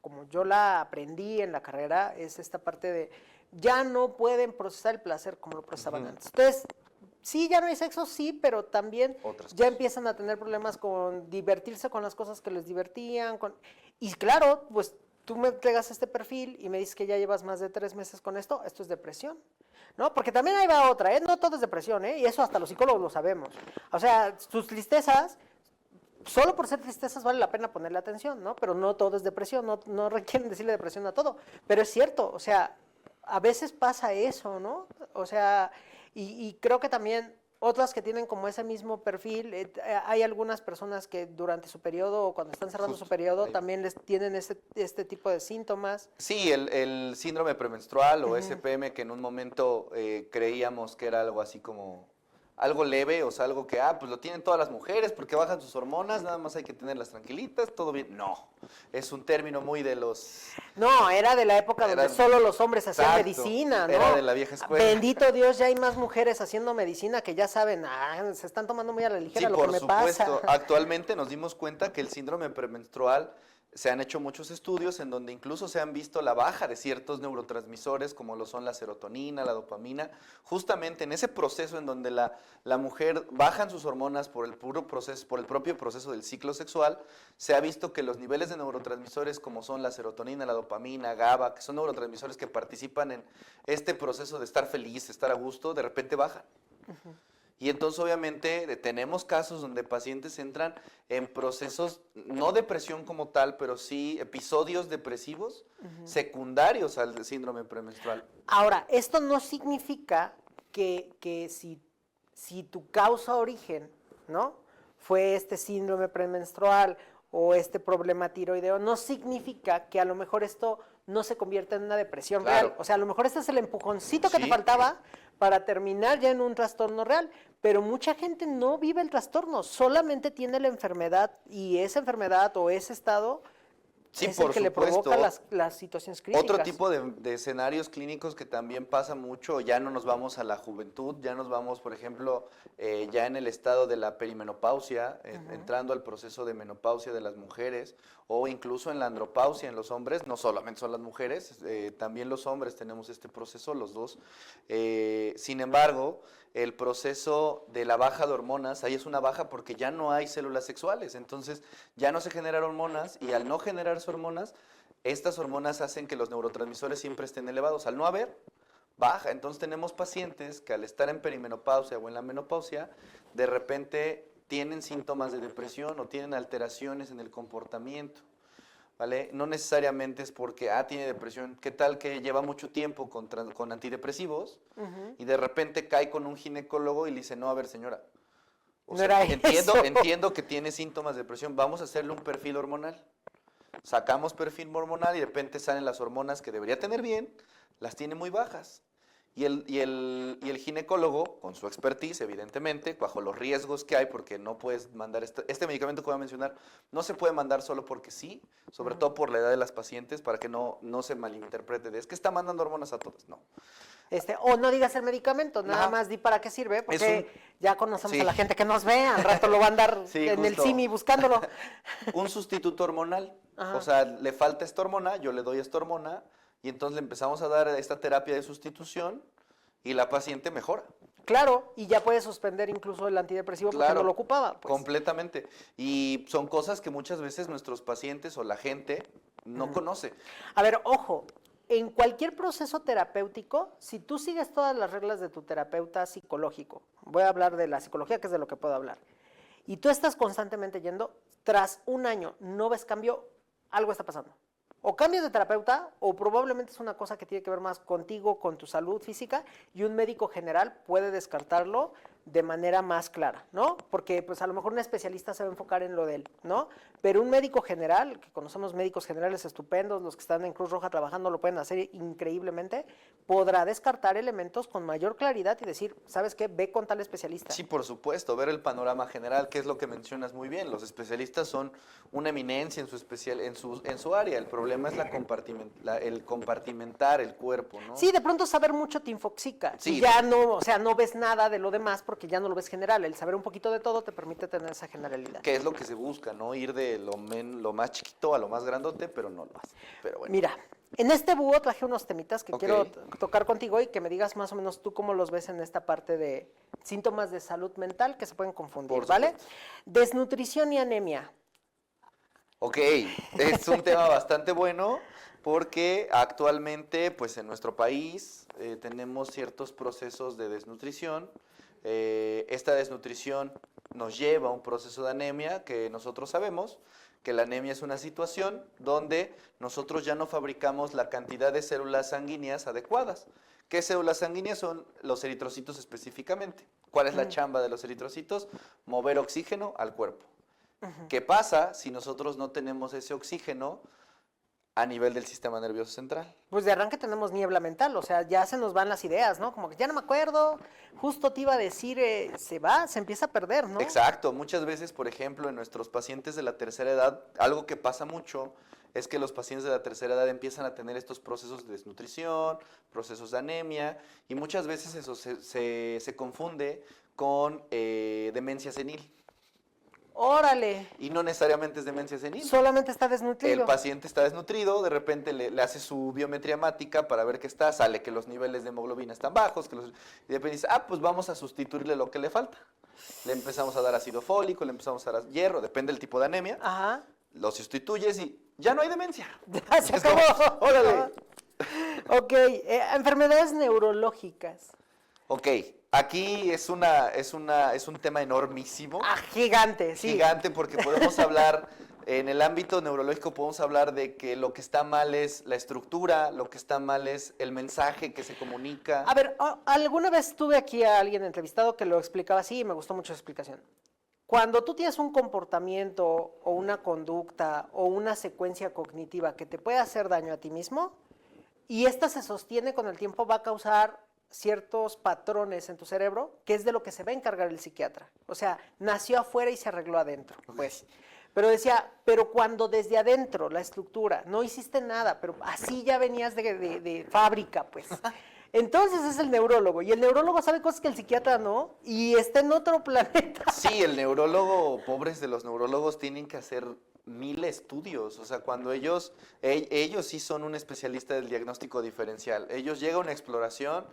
como yo la aprendí en la carrera, es esta parte de ya no pueden procesar el placer como lo procesaban antes. Entonces, sí, ya no hay sexo, sí, pero también ya empiezan a tener problemas con divertirse con las cosas que les divertían. Y claro, pues tú me entregas este perfil y me dices que ya llevas más de 3 meses con esto es depresión, ¿no? Porque también ahí va otra, no todo es depresión, y eso hasta los psicólogos lo sabemos. O sea, tus tristezas, solo por ser tristezas vale la pena ponerle atención, ¿no? Pero no todo es depresión, no requieren decirle depresión a todo. Pero es cierto, o sea, a veces pasa eso, ¿no? O sea, y creo que también otras que tienen como ese mismo perfil, hay algunas personas que durante su periodo o cuando están cerrando su periodo también les tienen este tipo de síntomas. Sí, el síndrome premenstrual o SPM, que en un momento creíamos que era algo así como algo leve, o sea, algo que, pues lo tienen todas las mujeres porque bajan sus hormonas, nada más hay que tenerlas tranquilitas, todo bien. No, es un término muy de los... No, era de la época donde solo los hombres hacían medicina, ¿no? Era de la vieja escuela. Bendito Dios, ya hay más mujeres haciendo medicina que ya saben, se están tomando muy a la ligera lo que me pasa. Sí, por supuesto. Actualmente nos dimos cuenta que el síndrome premenstrual, se han hecho muchos estudios en donde incluso se han visto la baja de ciertos neurotransmisores como lo son la serotonina, la dopamina, justamente en ese proceso en donde la mujer bajan sus hormonas por el propio proceso del ciclo sexual, se ha visto que los niveles de neurotransmisores como son la serotonina, la dopamina, GABA, que son neurotransmisores que participan en este proceso de estar feliz, estar a gusto, de repente bajan. Y entonces obviamente tenemos casos donde pacientes entran en procesos, no depresión como tal, pero sí episodios depresivos secundarios al síndrome premenstrual. Ahora, esto no significa que si si tu causa origen, ¿no? Fue este síndrome premenstrual o este problema tiroideo, no significa que a lo mejor esto no se convierta en una depresión Claro. real. O sea, a lo mejor este es el empujoncito que te Sí. faltaba para terminar ya en un trastorno real. Pero mucha gente no vive el trastorno, solamente tiene la enfermedad y esa enfermedad o ese estado Sí, es el por que le supuesto. provoca las situaciones críticas. Otro tipo de escenarios clínicos que también pasa mucho, ya no nos vamos a la juventud, ya nos vamos, por ejemplo, ya en el estado de la perimenopausia, entrando al proceso de menopausia de las mujeres, o incluso en la andropausia en los hombres, no solamente son las mujeres, también los hombres tenemos este proceso, los dos. Sin embargo, el proceso de la baja de hormonas, ahí es una baja porque ya no hay células sexuales, entonces ya no se generan hormonas y al no generarse hormonas, estas hormonas hacen que los neurotransmisores siempre estén elevados. Al no haber, baja. Entonces tenemos pacientes que al estar en perimenopausia o en la menopausia, de repente tienen síntomas de depresión o tienen alteraciones en el comportamiento. ¿Vale? No necesariamente es porque, tiene depresión. ¿Qué tal que lleva mucho tiempo con antidepresivos y de repente cae con un ginecólogo y le dice, no, a ver, señora, No era eso. entiendo que tiene síntomas de depresión, vamos a hacerle un perfil hormonal. Sacamos perfil hormonal y de repente salen las hormonas que debería tener bien, las tiene muy bajas. Y el ginecólogo, con su expertise, evidentemente, bajo los riesgos que hay, porque no puedes mandar este medicamento que voy a mencionar, no se puede mandar solo porque sí, sobre todo por la edad de las pacientes, para que no se malinterprete de, es que está mandando hormonas a todas, no. O no digas el medicamento, nada Ajá. más di para qué sirve, porque ya conocemos sí. a la gente que nos ve, al rato lo va a andar Sí, en el justo. CIMI buscándolo. Un sustituto hormonal, Ajá. o sea, le falta esta hormona, yo le doy esta hormona, y entonces le empezamos a dar esta terapia de sustitución, y la paciente mejora. Claro, y ya puede suspender incluso el antidepresivo porque Claro, no lo ocupaba. Pues. Completamente. Y son cosas que muchas veces nuestros pacientes o la gente no conoce. A ver, ojo, en cualquier proceso terapéutico, si tú sigues todas las reglas de tu terapeuta psicológico, voy a hablar de la psicología, que es de lo que puedo hablar, y tú estás constantemente yendo, tras un año no ves cambio, algo está pasando. O cambias de terapeuta, o probablemente es una cosa que tiene que ver más contigo, con tu salud física, y un médico general puede descartarlo de manera más clara, ¿no? Porque pues a lo mejor un especialista se va a enfocar en lo de él, ¿no? Pero un médico general, que conocemos médicos generales estupendos, los que están en Cruz Roja trabajando lo pueden hacer increíblemente, podrá descartar elementos con mayor claridad y decir, ¿sabes qué? Ve con tal especialista. Sí, por supuesto, ver el panorama general, que es lo que mencionas muy bien. Los especialistas son una eminencia en su área. El problema es el compartimentar el cuerpo, ¿no? Sí, de pronto saber mucho te infoxica. Sí. Y ya no, o sea, no ves nada de lo demás porque ya no lo ves general. El saber un poquito de todo te permite tener esa generalidad. Que es lo que se busca, ¿no? Ir de lo más chiquito a lo más grandote, pero no lo hace. Pero bueno. Mira, en este búho traje unos temitas que Ok. quiero tocar contigo y que me digas más o menos tú cómo los ves en esta parte de síntomas de salud mental que se pueden confundir, Por ¿vale? supuesto. Desnutrición y anemia. Ok, es un tema bastante bueno porque actualmente, pues en nuestro país tenemos ciertos procesos de desnutrición. Esta desnutrición nos lleva a un proceso de anemia que nosotros sabemos que la anemia es una situación donde nosotros ya no fabricamos la cantidad de células sanguíneas adecuadas. ¿Qué células sanguíneas son? Los eritrocitos específicamente. ¿Cuál es la chamba de los eritrocitos? Mover oxígeno al cuerpo. ¿Qué pasa si nosotros no tenemos ese oxígeno a nivel del sistema nervioso central? Pues de arranque tenemos niebla mental, o sea, ya se nos van las ideas, ¿no? Como que ya no me acuerdo, justo te iba a decir, se empieza a perder, ¿no? Exacto, muchas veces, por ejemplo, en nuestros pacientes de la tercera edad, algo que pasa mucho es que los pacientes de la tercera edad empiezan a tener estos procesos de desnutrición, procesos de anemia, y muchas veces eso se confunde con demencia senil. Órale, Y no necesariamente es demencia senil. solamente está desnutrido. El paciente está desnutrido, de repente le hace su biometría hemática para ver qué está, sale que los niveles de hemoglobina están bajos, y de repente dice, pues vamos a sustituirle lo que le falta. Le empezamos a dar ácido fólico, le empezamos a dar hierro, depende del tipo de anemia, Ajá. lo sustituyes y ya no hay demencia. Ya se Es como, acabó. órale. Ok, enfermedades neurológicas. Ok, aquí es un tema enormísimo. Gigante, sí. Gigante porque podemos hablar En el ámbito neurológico podemos hablar de que lo que está mal es la estructura, lo que está mal es el mensaje que se comunica. A ver, alguna vez tuve aquí a alguien entrevistado que lo explicaba así y me gustó mucho su explicación. Cuando tú tienes un comportamiento o una conducta o una secuencia cognitiva que te puede hacer daño a ti mismo y esta se sostiene con el tiempo, va a causar ciertos patrones en tu cerebro, que es de lo que se va a encargar el psiquiatra. O sea, nació afuera y se arregló adentro, pues. Pero decía, pero cuando desde adentro, la estructura, no hiciste nada, pero así ya venías de fábrica, pues. Entonces es el neurólogo, y el neurólogo sabe cosas que el psiquiatra no, y está en otro planeta. Sí, el neurólogo, pobres de los neurólogos, tienen que hacer 1000 estudios. O sea, cuando ellos sí son un especialista del diagnóstico diferencial. Ellos llegan a una exploración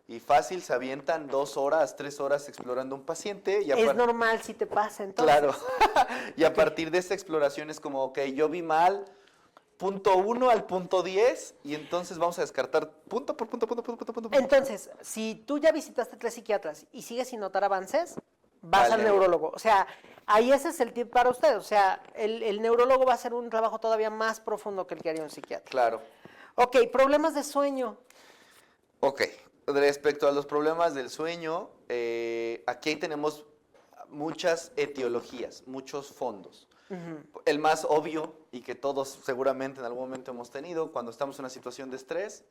y fácil se avientan 2 horas, 3 horas explorando un paciente. Y es normal si te pasa, entonces. Claro. Y a partir de esta exploración es como, ok, yo vi mal punto 1 al punto 10 y entonces vamos a descartar punto por punto. Entonces, si tú ya visitaste 3 psiquiatras y sigues sin notar avances, vas al neurólogo. neurólogo. O sea, ahí ese es el tip para usted. O sea, el neurólogo va a hacer un trabajo todavía más profundo que el que haría un psiquiatra. Claro. Ok, problemas de sueño. Ok, respecto a los problemas del sueño, aquí tenemos muchas etiologías, muchos fondos. El más obvio, y que todos seguramente en algún momento hemos tenido, cuando estamos en una situación de estrés,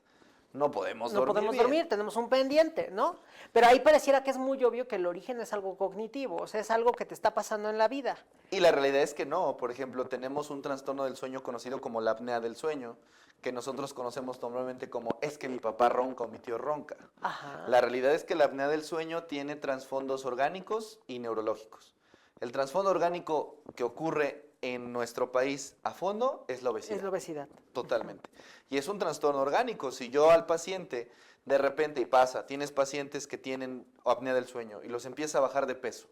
no podemos dormir. No podemos bien. dormir, tenemos un pendiente, ¿no? Pero ahí pareciera que es muy obvio que el origen es algo cognitivo, o sea, es algo que te está pasando en la vida. Y la realidad es que no. Por ejemplo, tenemos un trastorno del sueño conocido como la apnea del sueño, que nosotros conocemos normalmente como es que mi papá ronca o mi tío ronca. Ajá. La realidad es que la apnea del sueño tiene trasfondos orgánicos y neurológicos. El trasfondo orgánico que ocurre en nuestro país a fondo es la obesidad. Es la obesidad. Totalmente. Y es un trastorno orgánico. Si yo al paciente, de repente, y pasa, tienes pacientes que tienen apnea del sueño y los empieza a bajar de peso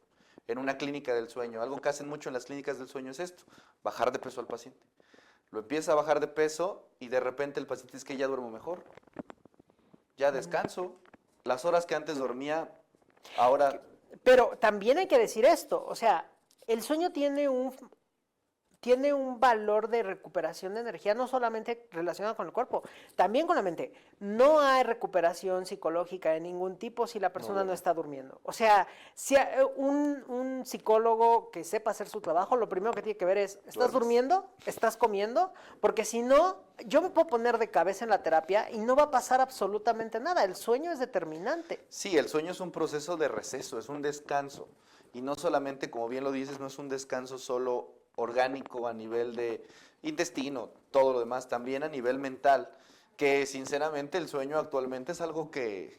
en una clínica del sueño. Algo que hacen mucho en las clínicas del sueño es esto, bajar de peso al paciente. Lo empieza a bajar de peso y de repente el paciente es que ya duermo mejor. Ya descanso. Las horas que antes dormía, ahora... Pero también hay que decir esto, o sea, el sueño tiene un valor de recuperación de energía no solamente relacionado con el cuerpo, también con la mente. No hay recuperación psicológica de ningún tipo si la persona no está durmiendo. O sea, si un psicólogo que sepa hacer su trabajo, lo primero que tiene que ver es, ¿estás durmiendo? ¿Estás comiendo? Porque si no, yo me puedo poner de cabeza en la terapia y no va a pasar absolutamente nada. El sueño es determinante. Sí, el sueño es un proceso de receso, es un descanso. Y no solamente, como bien lo dices, no es un descanso solo orgánico a nivel de intestino, todo lo demás, también a nivel mental, que sinceramente el sueño actualmente es algo que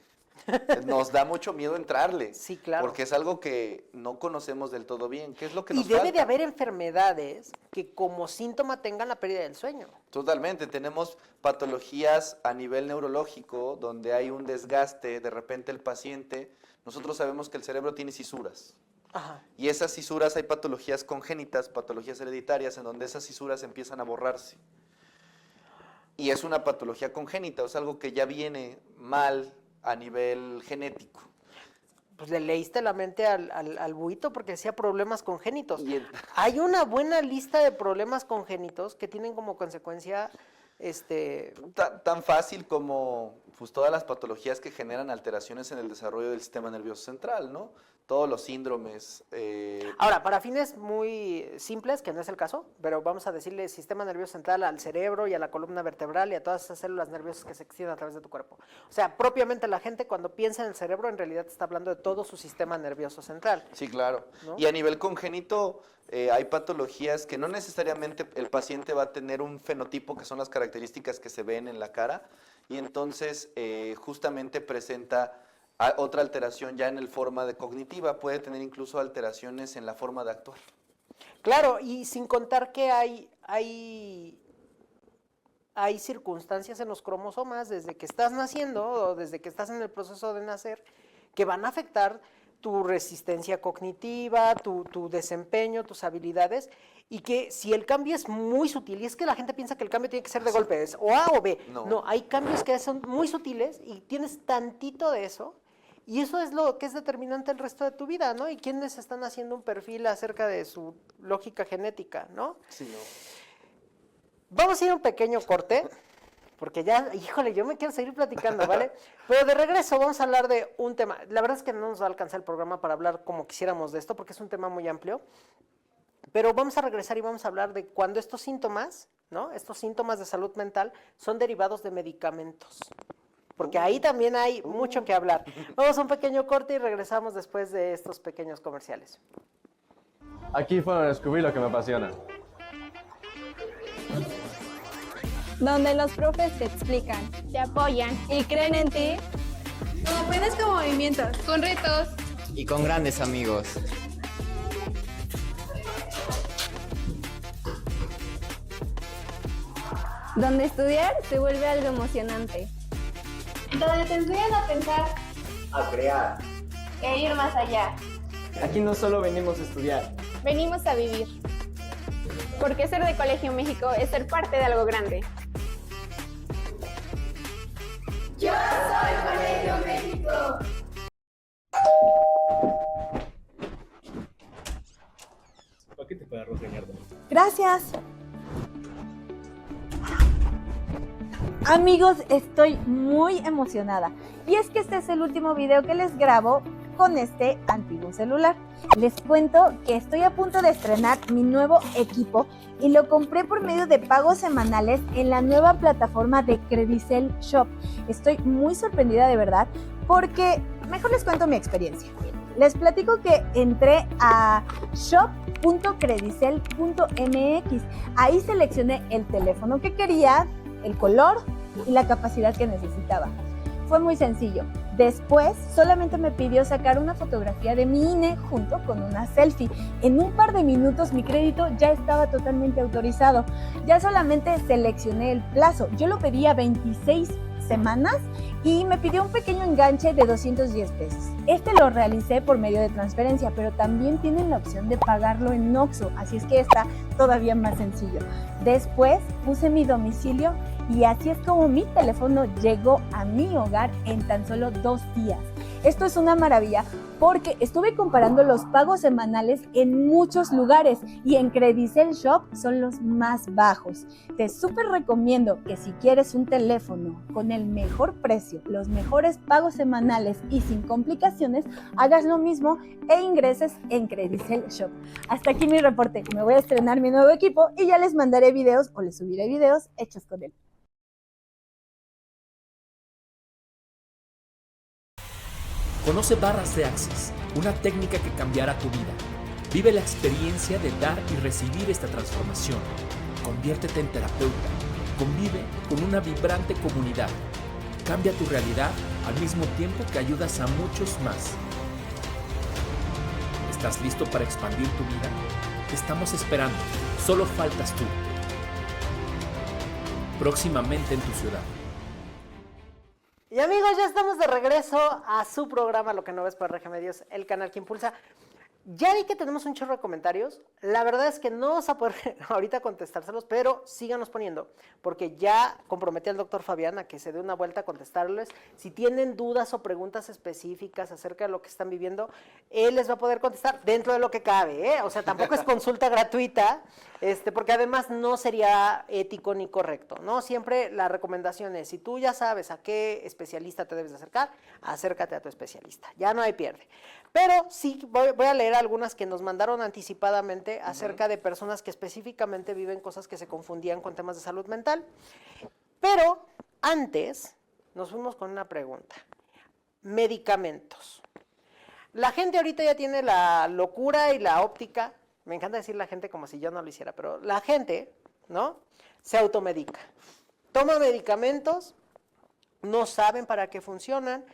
nos da mucho miedo entrarle. Sí, claro. Porque es algo que no conocemos del todo bien. ¿Qué es lo que Y nos debe falta? de haber enfermedades que como síntoma tengan la pérdida del sueño. Totalmente, tenemos patologías a nivel neurológico donde hay un desgaste, de repente el paciente, nosotros sabemos que el cerebro tiene cisuras. Ajá. Y esas cisuras hay patologías congénitas, patologías hereditarias, en donde esas cisuras empiezan a borrarse. Y es una patología congénita, o es algo que ya viene mal a nivel genético. Pues le leíste la mente al buito porque decía problemas congénitos. Y Hay una buena lista de problemas congénitos que tienen como consecuencia tan fácil como pues, todas las patologías que generan alteraciones en el desarrollo del sistema nervioso central, ¿no? Todos los síndromes. Ahora, para fines muy simples, que no es el caso, pero vamos a decirle sistema nervioso central al cerebro y a la columna vertebral y a todas esas células nerviosas que se extienden a través de tu cuerpo. O sea, propiamente la gente cuando piensa en el cerebro en realidad está hablando de todo su sistema nervioso central. Sí, claro. ¿No? Y a nivel congénito hay patologías que no necesariamente el paciente va a tener un fenotipo, que son las características que se ven en la cara, y entonces justamente presenta otra alteración ya en el forma de cognitiva, puede tener incluso alteraciones en la forma de actuar. Claro, y sin contar que hay circunstancias en los cromosomas desde que estás naciendo o desde que estás en el proceso de nacer que van a afectar tu resistencia cognitiva, tu desempeño, tus habilidades, y que si el cambio es muy sutil, y es que la gente piensa que el cambio tiene que ser de golpe, es o A o B. No. No, hay cambios que son muy sutiles y tienes tantito de eso Y eso es lo que es determinante el resto de tu vida, ¿no? Y quiénes están haciendo un perfil acerca de su lógica genética, ¿no? Sí, no. Vamos a ir a un pequeño corte, porque ya, híjole, yo me quiero seguir platicando, ¿vale? Pero de regreso vamos a hablar de un tema. La verdad es que no nos va a alcanzar el programa para hablar como quisiéramos de esto, porque es un tema muy amplio. Pero vamos a regresar y vamos a hablar de cuando estos síntomas, ¿no? Estos síntomas de salud mental son derivados de medicamentos. Porque ahí también hay mucho que hablar. Vamos a un pequeño corte y regresamos después de estos pequeños comerciales. Aquí fue donde descubrí lo que me apasiona. Donde los profes te explican Te apoyan. y creen en ti. Como apenas con movimientos. Con retos. Y con grandes amigos. Donde estudiar se vuelve algo emocionante. Donde te enseñan a pensar A crear. e ir más allá. Aquí no solo venimos a estudiar. Venimos a vivir. Porque ser de Colegio México es ser parte de algo grande. Paquete para Rosa Ñardo. Gracias. Amigos, estoy muy emocionada. Y es que este es el último video que les grabo con este antiguo celular. Les cuento que estoy a punto de estrenar mi nuevo equipo y lo compré por medio de pagos semanales en la nueva plataforma de Credicel Shop. Estoy muy sorprendida de verdad porque mejor les cuento mi experiencia. Les platico que entré a shop.credicel.mx. Ahí seleccioné el teléfono que quería, el color y la capacidad que necesitaba. Fue muy sencillo. Después solamente me pidió sacar una fotografía de mi INE junto con una selfie. En un par de minutos mi crédito ya estaba totalmente autorizado. Ya solamente seleccioné el plazo. Yo lo pedía 26 semanas y me pidió un pequeño enganche de 210 pesos. Este lo realicé por medio de transferencia, pero también tienen la opción de pagarlo en OXXO, así es que está todavía más sencillo. Después puse mi domicilio y así es como mi teléfono llegó a mi hogar en tan solo 2 días. Esto es una maravilla porque estuve comparando los pagos semanales en muchos lugares y en Credicel Shop son los más bajos. Te súper recomiendo que si quieres un teléfono con el mejor precio, los mejores pagos semanales y sin complicaciones, hagas lo mismo e ingreses en Credicel Shop. Hasta aquí mi reporte. Me voy a estrenar mi nuevo equipo y ya les mandaré videos o les subiré videos hechos con él. Conoce Barras de Access, una técnica que cambiará tu vida. Vive la experiencia de dar y recibir esta transformación. Conviértete en terapeuta. Convive con una vibrante comunidad. Cambia tu realidad al mismo tiempo que ayudas a muchos más. ¿Estás listo para expandir tu vida? Te estamos esperando. Solo faltas tú. Próximamente en tu ciudad. Y amigos, ya estamos de regreso a su programa Lo que no ves por RG Medios, el canal que impulsa. Ya vi que tenemos un chorro de comentarios. La verdad es que no vamos a poder ahorita contestárselos, pero síganos poniendo, porque ya comprometí al doctor Fabián a que se dé una vuelta a contestarles. Si tienen dudas o preguntas específicas acerca de lo que están viviendo, él les va a poder contestar dentro de lo que cabe, ¿eh? O sea, tampoco es consulta gratuita, porque además no sería ético ni correcto, ¿no? Siempre la recomendación es, si tú ya sabes a qué especialista te debes de acercar, acércate a tu especialista. Ya no hay pierde. Pero sí voy a leer algunas que nos mandaron anticipadamente acerca de personas que específicamente viven cosas que se confundían con temas de salud mental. Pero antes nos fuimos con una pregunta. Medicamentos. La gente ahorita ya tiene la locura y la óptica. Me encanta decir la gente como si yo no lo hiciera, pero la gente, ¿no? Se automedica. Toma medicamentos, no saben para qué funcionan,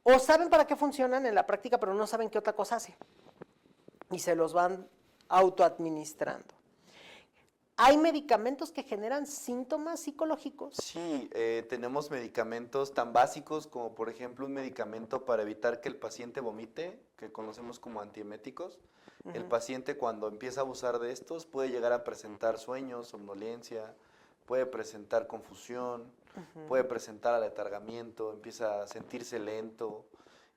o saben para qué funcionan en la práctica, pero no saben qué otra cosa hace. Y se los van autoadministrando. ¿Hay medicamentos que generan síntomas psicológicos? Sí, tenemos medicamentos tan básicos como por ejemplo un medicamento para evitar que el paciente vomite, que conocemos como antieméticos. El paciente cuando empieza a abusar de estos puede llegar a presentar sueños, somnolencia, puede presentar confusión, puede presentar aletargamiento, empieza a sentirse lento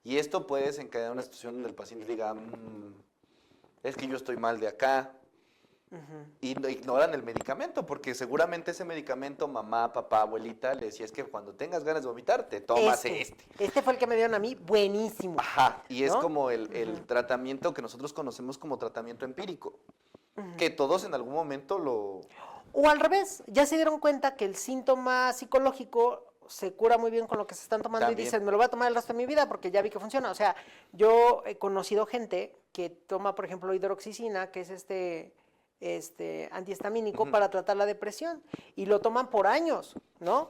Y esto puede desencadenar una situación donde el paciente diga, es que yo estoy mal de acá, y no ignoran el medicamento, porque seguramente ese medicamento, mamá, papá, abuelita, le decía, es que cuando tengas ganas de vomitar, te tomas este. Este fue el que me dieron a mí, buenísimo. Ajá, y es ¿no? como el tratamiento que nosotros conocemos como tratamiento empírico, que todos en algún momento lo... O al revés, ya se dieron cuenta que el síntoma psicológico se cura muy bien con lo que se están tomando También. y dicen, me lo voy a tomar el resto de mi vida porque ya vi que funciona. O sea, yo he conocido gente que toma, por ejemplo, hidroxicina, que es este antihistamínico para tratar la depresión, y lo toman por años, ¿no?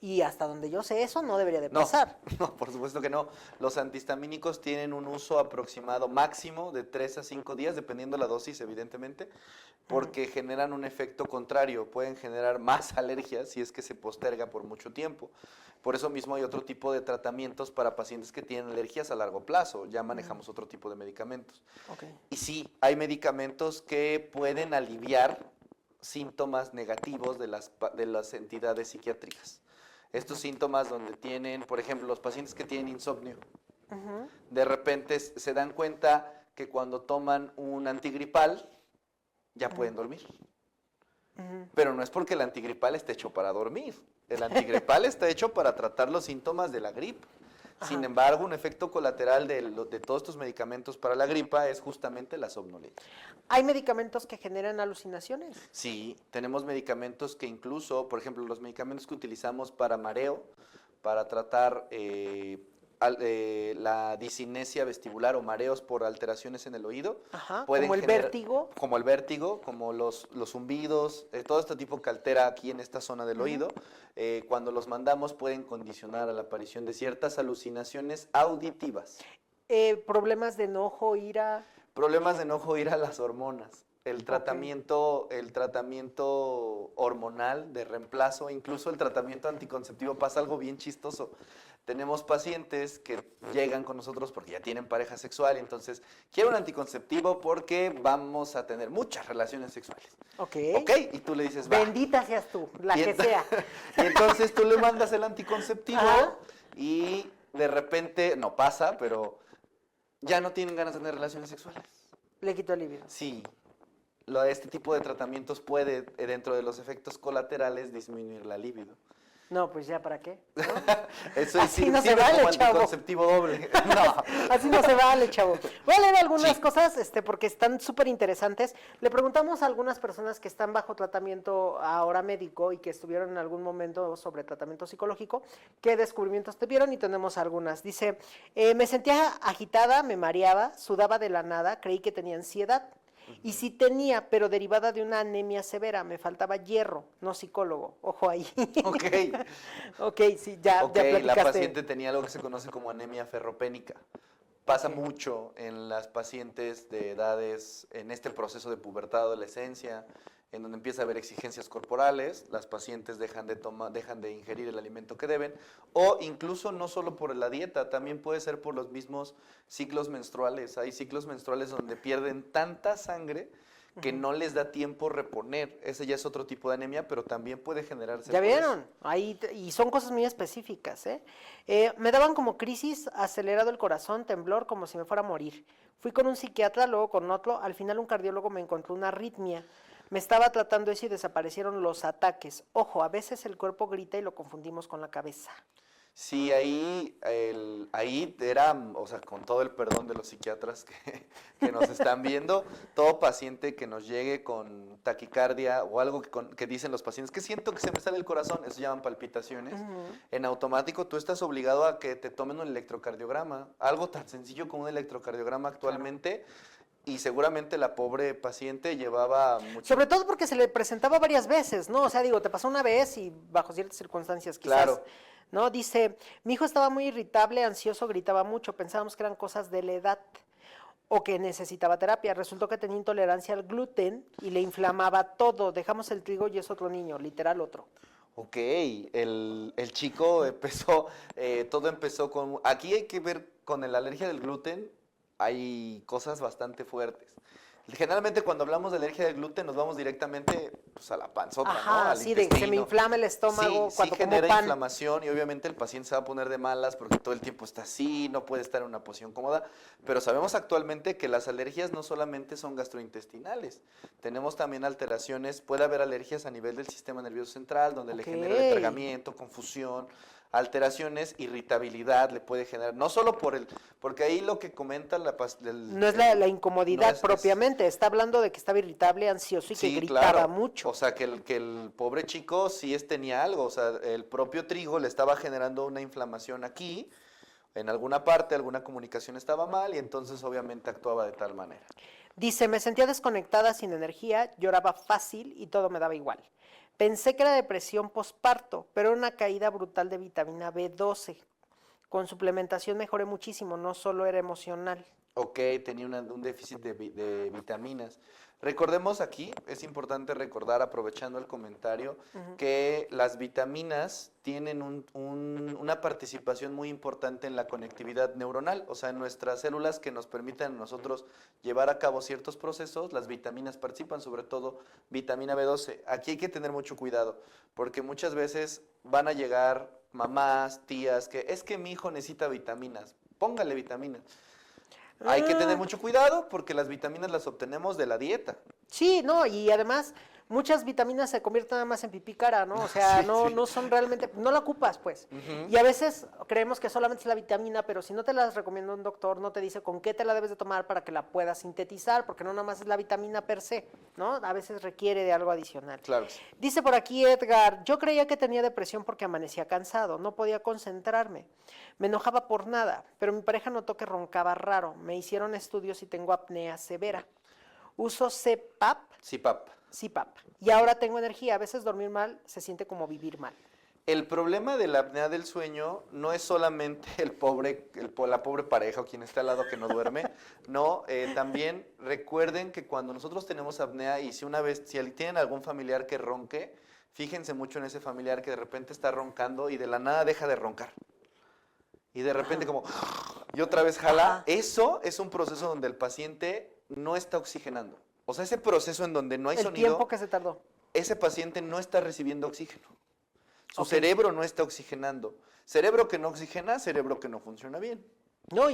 Y hasta donde yo sé, eso no debería de pasar. No, por supuesto que no. Los antihistamínicos tienen un uso aproximado máximo de 3 a 5 días, dependiendo la dosis, evidentemente, porque generan un efecto contrario, pueden generar más alergias si es que se posterga por mucho tiempo. Por eso mismo hay otro tipo de tratamientos para pacientes que tienen alergias a largo plazo, ya manejamos otro tipo de medicamentos. Okay. Y sí, hay medicamentos que pueden aliviar síntomas negativos de las entidades psiquiátricas. Estos síntomas donde tienen, por ejemplo, los pacientes que tienen insomnio, de repente se dan cuenta que cuando toman un antigripal ya pueden dormir. Pero no es porque el antigripal esté hecho para dormir. El antigripal está hecho para tratar los síntomas de la gripe. Sin embargo, un efecto colateral de todos estos medicamentos para la gripa es justamente la somnolencia. ¿Hay medicamentos que generan alucinaciones? Sí, tenemos medicamentos que incluso, por ejemplo, los medicamentos que utilizamos para mareo, para tratar la discinesia vestibular o mareos por alteraciones en el oído. ¿Como el vértigo? Como el vértigo, como los zumbidos, todo este tipo que altera aquí en esta zona del oído. Cuando los mandamos pueden condicionar a la aparición de ciertas alucinaciones auditivas. ¿Problemas de enojo, ira? Problemas de enojo, ira, las hormonas. El tratamiento hormonal de reemplazo, incluso el tratamiento anticonceptivo, pasa algo bien chistoso. Tenemos pacientes que llegan con nosotros porque ya tienen pareja sexual, y entonces quiero un anticonceptivo porque vamos a tener muchas relaciones sexuales. Ok. Y tú le dices, va. Bendita seas tú, la que sea. Y entonces tú le mandas el anticonceptivo y de repente, no pasa, pero ya no tienen ganas de tener relaciones sexuales. Le quito el libido. Sí. Este tipo de tratamientos puede, dentro de los efectos colaterales, disminuir la libido. No, pues ya, ¿para qué? ¿No? Eso Así sí, no se sirve vale, como chavo. anticonceptivo doble. No. Así no se vale, chavo. Voy a leer algunas cosas porque están súper interesantes. Le preguntamos a algunas personas que están bajo tratamiento ahora médico y que estuvieron en algún momento sobre tratamiento psicológico, qué descubrimientos tuvieron, y tenemos algunas. Dice, me sentía agitada, me mareaba, sudaba de la nada, creí que tenía ansiedad. Y sí tenía, pero derivada de una anemia severa, me faltaba hierro, no psicólogo, ojo ahí. Ok. Ok, sí, ya La platicaste. paciente tenía algo que se conoce como anemia ferropénica. Pasa mucho en las pacientes de edades, en este proceso de pubertad, adolescencia, en donde empieza a haber exigencias corporales, las pacientes dejan de ingerir el alimento que deben, o incluso no solo por la dieta, también puede ser por los mismos ciclos menstruales. Hay ciclos menstruales donde pierden tanta sangre que no les da tiempo reponer. Ese ya es otro tipo de anemia, pero también puede generarse. ¿Ya por eso. vieron? Ahí, y son cosas muy específicas, ¿eh? Me daban como crisis, acelerado el corazón, temblor, como si me fuera a morir. Fui con un psiquiatra, luego con otro, al final un cardiólogo me encontró una arritmia. Me estaba tratando eso y desaparecieron los ataques. Ojo, a veces el cuerpo grita y lo confundimos con la cabeza. Sí, ahí era, o sea, con todo el perdón de los psiquiatras que nos están viendo, todo paciente que nos llegue con taquicardia o algo que dicen los pacientes, que siento que se me sale el corazón, eso se llaman palpitaciones, en automático tú estás obligado a que te tomen un electrocardiograma, algo tan sencillo como un electrocardiograma actualmente. Claro. Y seguramente la pobre paciente llevaba mucho... Sobre todo porque se le presentaba varias veces, ¿no? O sea, digo, te pasó una vez y bajo ciertas circunstancias quizás. Claro. ¿No? Dice, mi hijo estaba muy irritable, ansioso, gritaba mucho, pensábamos que eran cosas de la edad o que necesitaba terapia. Resultó que tenía intolerancia al gluten y le inflamaba todo. Dejamos el trigo y es otro niño, literal otro. Ok, el chico empezó, todo empezó con... Aquí hay que ver con la alergia del gluten, hay cosas bastante fuertes. Generalmente cuando hablamos de alergia del gluten nos vamos directamente pues, a la panzota, ¿no? Ajá, Al sí, de que se me intestino. inflama el estómago Sí, cuando sí como genera pan. inflamación y obviamente el paciente se va a poner de malas porque todo el tiempo está así, no puede estar en una posición cómoda, pero sabemos actualmente que las alergias no solamente son gastrointestinales, tenemos también alteraciones, puede haber alergias a nivel del sistema nervioso central donde le genera Ok. letargamiento, confusión, alteraciones, irritabilidad le puede generar, no solo porque ahí lo que comenta No es la incomodidad no es- propiamente, está hablando de que estaba irritable, ansioso y que Sí, gritaba claro. mucho. O sea, que el pobre chico sí tenía algo. O sea, el propio trigo le estaba generando una inflamación aquí, en alguna parte, alguna comunicación estaba mal y entonces obviamente actuaba de tal manera. Dice, me sentía desconectada, sin energía, lloraba fácil y todo me daba igual. Pensé que era depresión posparto, pero era una caída brutal de vitamina B12. Con suplementación mejoré muchísimo, no solo era emocional. Ok, tenía un déficit de vitaminas. Recordemos aquí, es importante recordar, aprovechando el comentario, que las vitaminas tienen una participación muy importante en la conectividad neuronal, o sea, en nuestras células que nos permiten a nosotros llevar a cabo ciertos procesos, las vitaminas participan, sobre todo vitamina B12. Aquí hay que tener mucho cuidado, porque muchas veces van a llegar mamás, tías, que es que mi hijo necesita vitaminas, póngale vitaminas. Hay que tener mucho cuidado porque las vitaminas las obtenemos de la dieta. Sí, no, y además muchas vitaminas se convierten nada más en pipí cara, ¿no? O sea, Sí, no, sí. no son realmente, no la ocupas, pues. Y a veces creemos que solamente es la vitamina, pero si no te las recomienda un doctor, no te dice con qué te la debes de tomar para que la puedas sintetizar, porque no nada más es la vitamina per se, ¿no? A veces requiere de algo adicional. Claro que sí. Dice por aquí Edgar, yo creía que tenía depresión porque amanecía cansado, no podía concentrarme, me enojaba por nada, pero mi pareja notó que roncaba raro, me hicieron estudios y tengo apnea severa. Uso CPAP, Sí, pap. CPAP, y ahora tengo energía, a veces dormir mal se siente como vivir mal. El problema de la apnea del sueño no es solamente la pobre pareja o quien está al lado que no duerme, no, también recuerden que cuando nosotros tenemos apnea y si tienen algún familiar que ronque, fíjense mucho en ese familiar que de repente está roncando y de la nada deja de roncar. Y de repente como, y otra vez jala, Ajá. eso es un proceso donde el paciente no está oxigenando. O sea, ese proceso en donde no hay El sonido, tiempo que se tardó. ese paciente no está recibiendo oxígeno. Su Ok. cerebro no está oxigenando. Cerebro que no oxigena, cerebro que no funciona bien. No,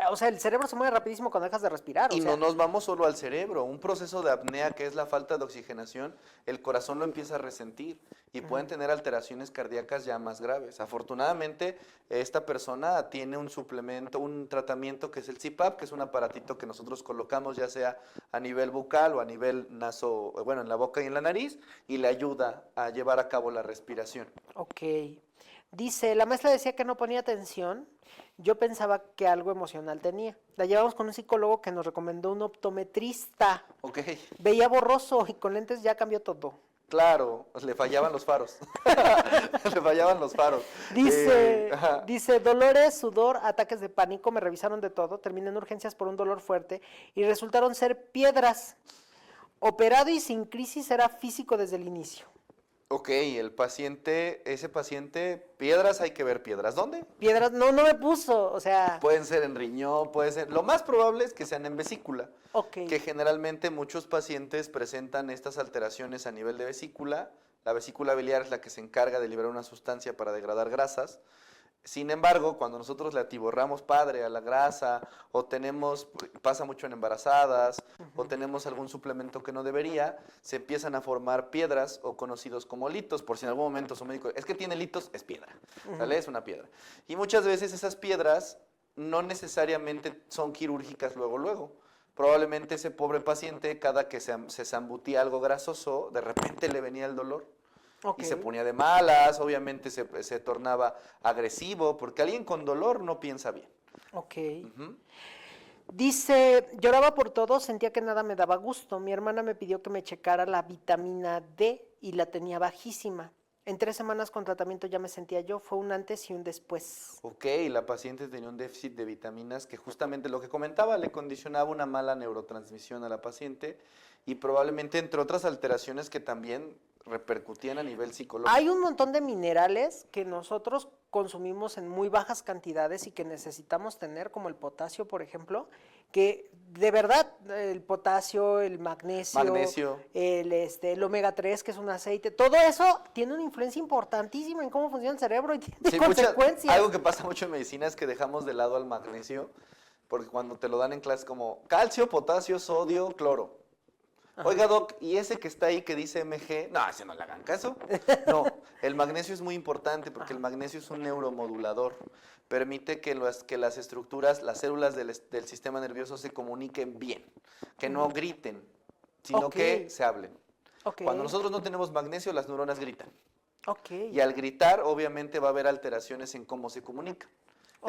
o sea, el cerebro se mueve rapidísimo cuando dejas de respirar, Y o sea, no nos vamos solo al cerebro. Un proceso de apnea, que es la falta de oxigenación, el corazón lo empieza a resentir y pueden tener alteraciones cardíacas ya más graves. Afortunadamente, esta persona tiene un suplemento, un tratamiento que es el CPAP, que es un aparatito que nosotros colocamos ya sea a nivel bucal o a nivel en la boca y en la nariz, y le ayuda a llevar a cabo la respiración. ok. Dice, la maestra decía que no ponía atención, yo pensaba que algo emocional tenía. La llevamos con un psicólogo que nos recomendó un optometrista. Ok, Veía borroso y con lentes ya cambió todo. claro, le fallaban los faros. Le fallaban los faros. Ajá. Dice, dolores, sudor, ataques de pánico, me revisaron de todo, terminé en urgencias por un dolor fuerte y resultaron ser piedras. Operado y sin crisis era físico desde el inicio. Ok, ese paciente, piedras, hay que ver piedras. ¿Dónde? Piedras, no me puso, o sea, Pueden ser en riñón, puede ser. Lo más probable es que sean en vesícula, ok. que generalmente muchos pacientes presentan estas alteraciones a nivel de vesícula. La vesícula biliar es la que se encarga de liberar una sustancia para degradar grasas. Sin embargo, cuando nosotros le atiborramos padre a la grasa, pasa mucho en embarazadas, o tenemos algún suplemento que no debería, se empiezan a formar piedras o conocidos como litos. Por si en algún momento su médico, es que tiene litos, es piedra, ¿sale? Es una piedra. Y muchas veces esas piedras no necesariamente son quirúrgicas luego. Probablemente ese pobre paciente, cada que se zambutía algo grasoso, de repente le venía el dolor. Ok. Y se ponía de malas, obviamente se tornaba agresivo, porque alguien con dolor no piensa bien. Ok. Ujú. Dice, lloraba por todo, sentía que nada me daba gusto. Mi hermana me pidió que me checara la vitamina D y la tenía bajísima. En 3 semanas con tratamiento ya me sentía yo, fue un antes y un después. Ok, la paciente tenía un déficit de vitaminas que justamente lo que comentaba le condicionaba una mala neurotransmisión a la paciente y probablemente entre otras alteraciones que también repercutían a nivel psicológico. Hay un montón de minerales que nosotros consumimos en muy bajas cantidades y que necesitamos tener, como el potasio, por ejemplo, que de verdad el potasio, el magnesio, el omega 3, que es un aceite, todo eso tiene una influencia importantísima en cómo funciona el cerebro y tiene consecuencias. Algo que pasa mucho en medicina es que dejamos de lado al magnesio, porque cuando te lo dan en clases como calcio, potasio, sodio, cloro. Ajá. Oiga, doc, ¿y ese que está ahí que dice Mg? No, ese no le hagan caso. No, el magnesio es muy importante porque el magnesio es un neuromodulador. Permite que las estructuras, las células del sistema nervioso se comuniquen bien, que no griten, sino que se hablen. Cuando nosotros no tenemos magnesio, las neuronas gritan. Y al gritar, obviamente, va a haber alteraciones en cómo se comunican.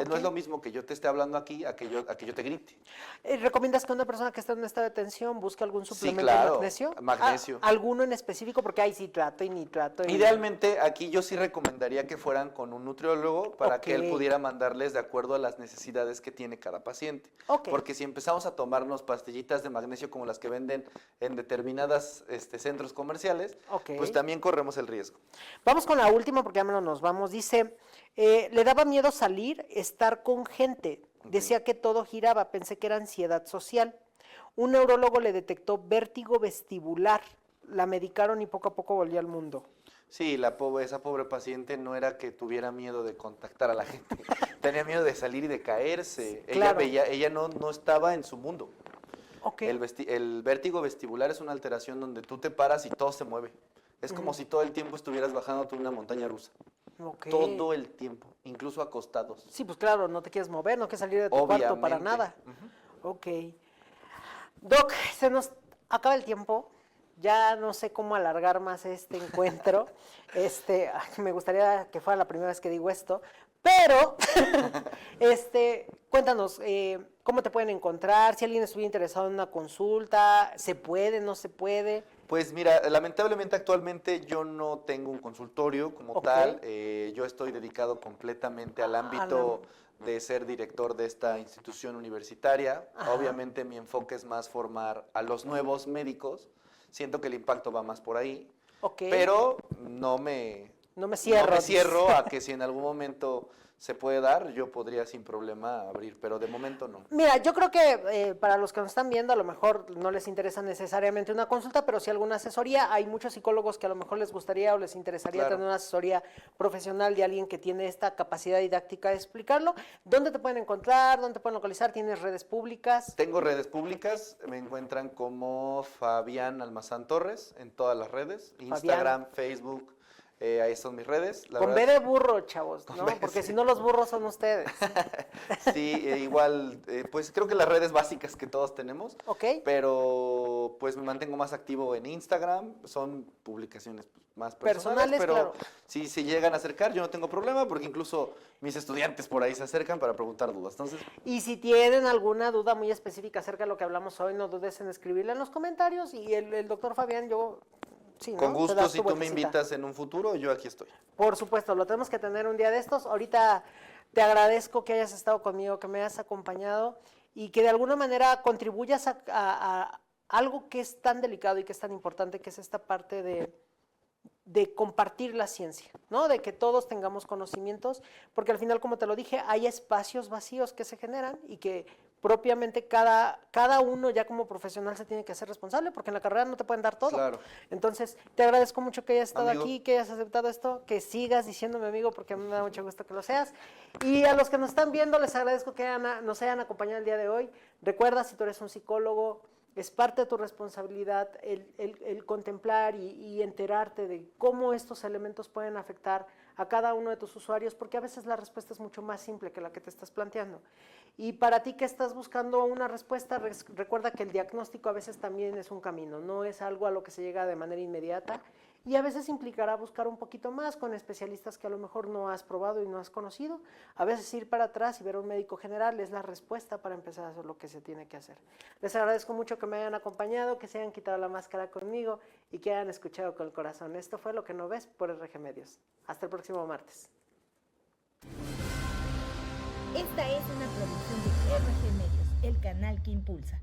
No es lo mismo que yo te esté hablando aquí a que yo te grite. ¿Recomiendas que una persona que está en un estado de tensión busque algún suplemento de magnesio? Magnesio. ¿Alguno en específico? Porque hay citrato y nitrato. Idealmente, aquí yo sí recomendaría que fueran con un nutriólogo para que él pudiera mandarles de acuerdo a las necesidades que tiene cada paciente. Porque si empezamos a tomarnos pastillitas de magnesio como las que venden en determinadas centros comerciales, pues también corremos el riesgo. Vamos con la última porque ya nos vamos. Dice, le daba miedo salir, estar con gente. Decía que todo giraba, pensé que era ansiedad social. Un neurólogo le detectó vértigo vestibular. La medicaron y poco a poco volvió al mundo. Sí, esa pobre paciente no era que tuviera miedo de contactar a la gente. Tenía miedo de salir y de caerse. Claro. Ella no estaba en su mundo. El vértigo vestibular es una alteración donde tú te paras y todo se mueve. Es como si todo el tiempo estuvieras bajando una montaña rusa. Todo el tiempo, incluso acostados. Sí, pues claro, no te quieres mover, no quieres salir de tu cuarto para nada. Doc, se nos acaba el tiempo. Ya no sé cómo alargar más este encuentro. Me gustaría que fuera la primera vez que digo esto. Pero, cuéntanos, ¿cómo te pueden encontrar? Si alguien estuviera interesado en una consulta, ¿se puede, no se puede? Pues mira, lamentablemente actualmente yo no tengo un consultorio como tal. Yo estoy dedicado completamente al ámbito de ser director de esta institución universitaria. Obviamente mi enfoque es más formar a los nuevos médicos. Siento que el impacto va más por ahí. Pero no me cierro a que si en algún momento se puede dar, yo podría sin problema abrir, pero de momento no. Mira, yo creo que para los que nos están viendo, a lo mejor no les interesa necesariamente una consulta, pero sí alguna asesoría. Hay muchos psicólogos que a lo mejor les gustaría o les interesaría tener una asesoría profesional de alguien que tiene esta capacidad didáctica de explicarlo. ¿Dónde te pueden encontrar? ¿Dónde te pueden localizar? ¿Tienes redes públicas? Tengo redes públicas, me encuentran como Fabián Almazán Torres en todas las redes, Instagram, Facebook. Ahí son mis redes. Con B de burro, chavos, ¿no? Porque si no, los burros son ustedes. Sí, igual, pues creo que las redes básicas que todos tenemos. Pero pues me mantengo más activo en Instagram. Son publicaciones más personales, pero claro, si se llegan a acercar, yo no tengo problema, porque incluso mis estudiantes por ahí se acercan para preguntar dudas. Entonces, y si tienen alguna duda muy específica acerca de lo que hablamos hoy, no dudes en escribirla en los comentarios. Y el doctor Fabián, sí, con gusto, si tú me invitas en un futuro, yo aquí estoy. Por supuesto, lo tenemos que tener un día de estos. Ahorita te agradezco que hayas estado conmigo, que me hayas acompañado y que de alguna manera contribuyas a algo que es tan delicado y que es tan importante, que es esta parte de compartir la ciencia, ¿no? De que todos tengamos conocimientos, porque al final, como te lo dije, hay espacios vacíos que se generan y que propiamente cada uno ya como profesional se tiene que hacer responsable, porque en la carrera no te pueden dar todo. Claro. Entonces, te agradezco mucho que hayas estado aquí, que hayas aceptado esto, que sigas diciéndome amigo, porque a mí me da mucho gusto que lo seas. Y a los que nos están viendo, les agradezco que nos hayan acompañado el día de hoy. Recuerda, si tú eres un psicólogo, es parte de tu responsabilidad el contemplar y enterarte de cómo estos elementos pueden afectar a cada uno de tus usuarios, porque a veces la respuesta es mucho más simple que la que te estás planteando. Y para ti que estás buscando una respuesta, recuerda que el diagnóstico a veces también es un camino, no es algo a lo que se llega de manera inmediata, y a veces implicará buscar un poquito más con especialistas que a lo mejor no has probado y no has conocido. A veces ir para atrás y ver a un médico general es la respuesta para empezar a hacer lo que se tiene que hacer. Les agradezco mucho que me hayan acompañado, que se hayan quitado la máscara conmigo y que hayan escuchado con el corazón. Esto fue Lo que no ves por RG Medios. Hasta el próximo martes. Esta es una producción de RG Medios, el canal que impulsa.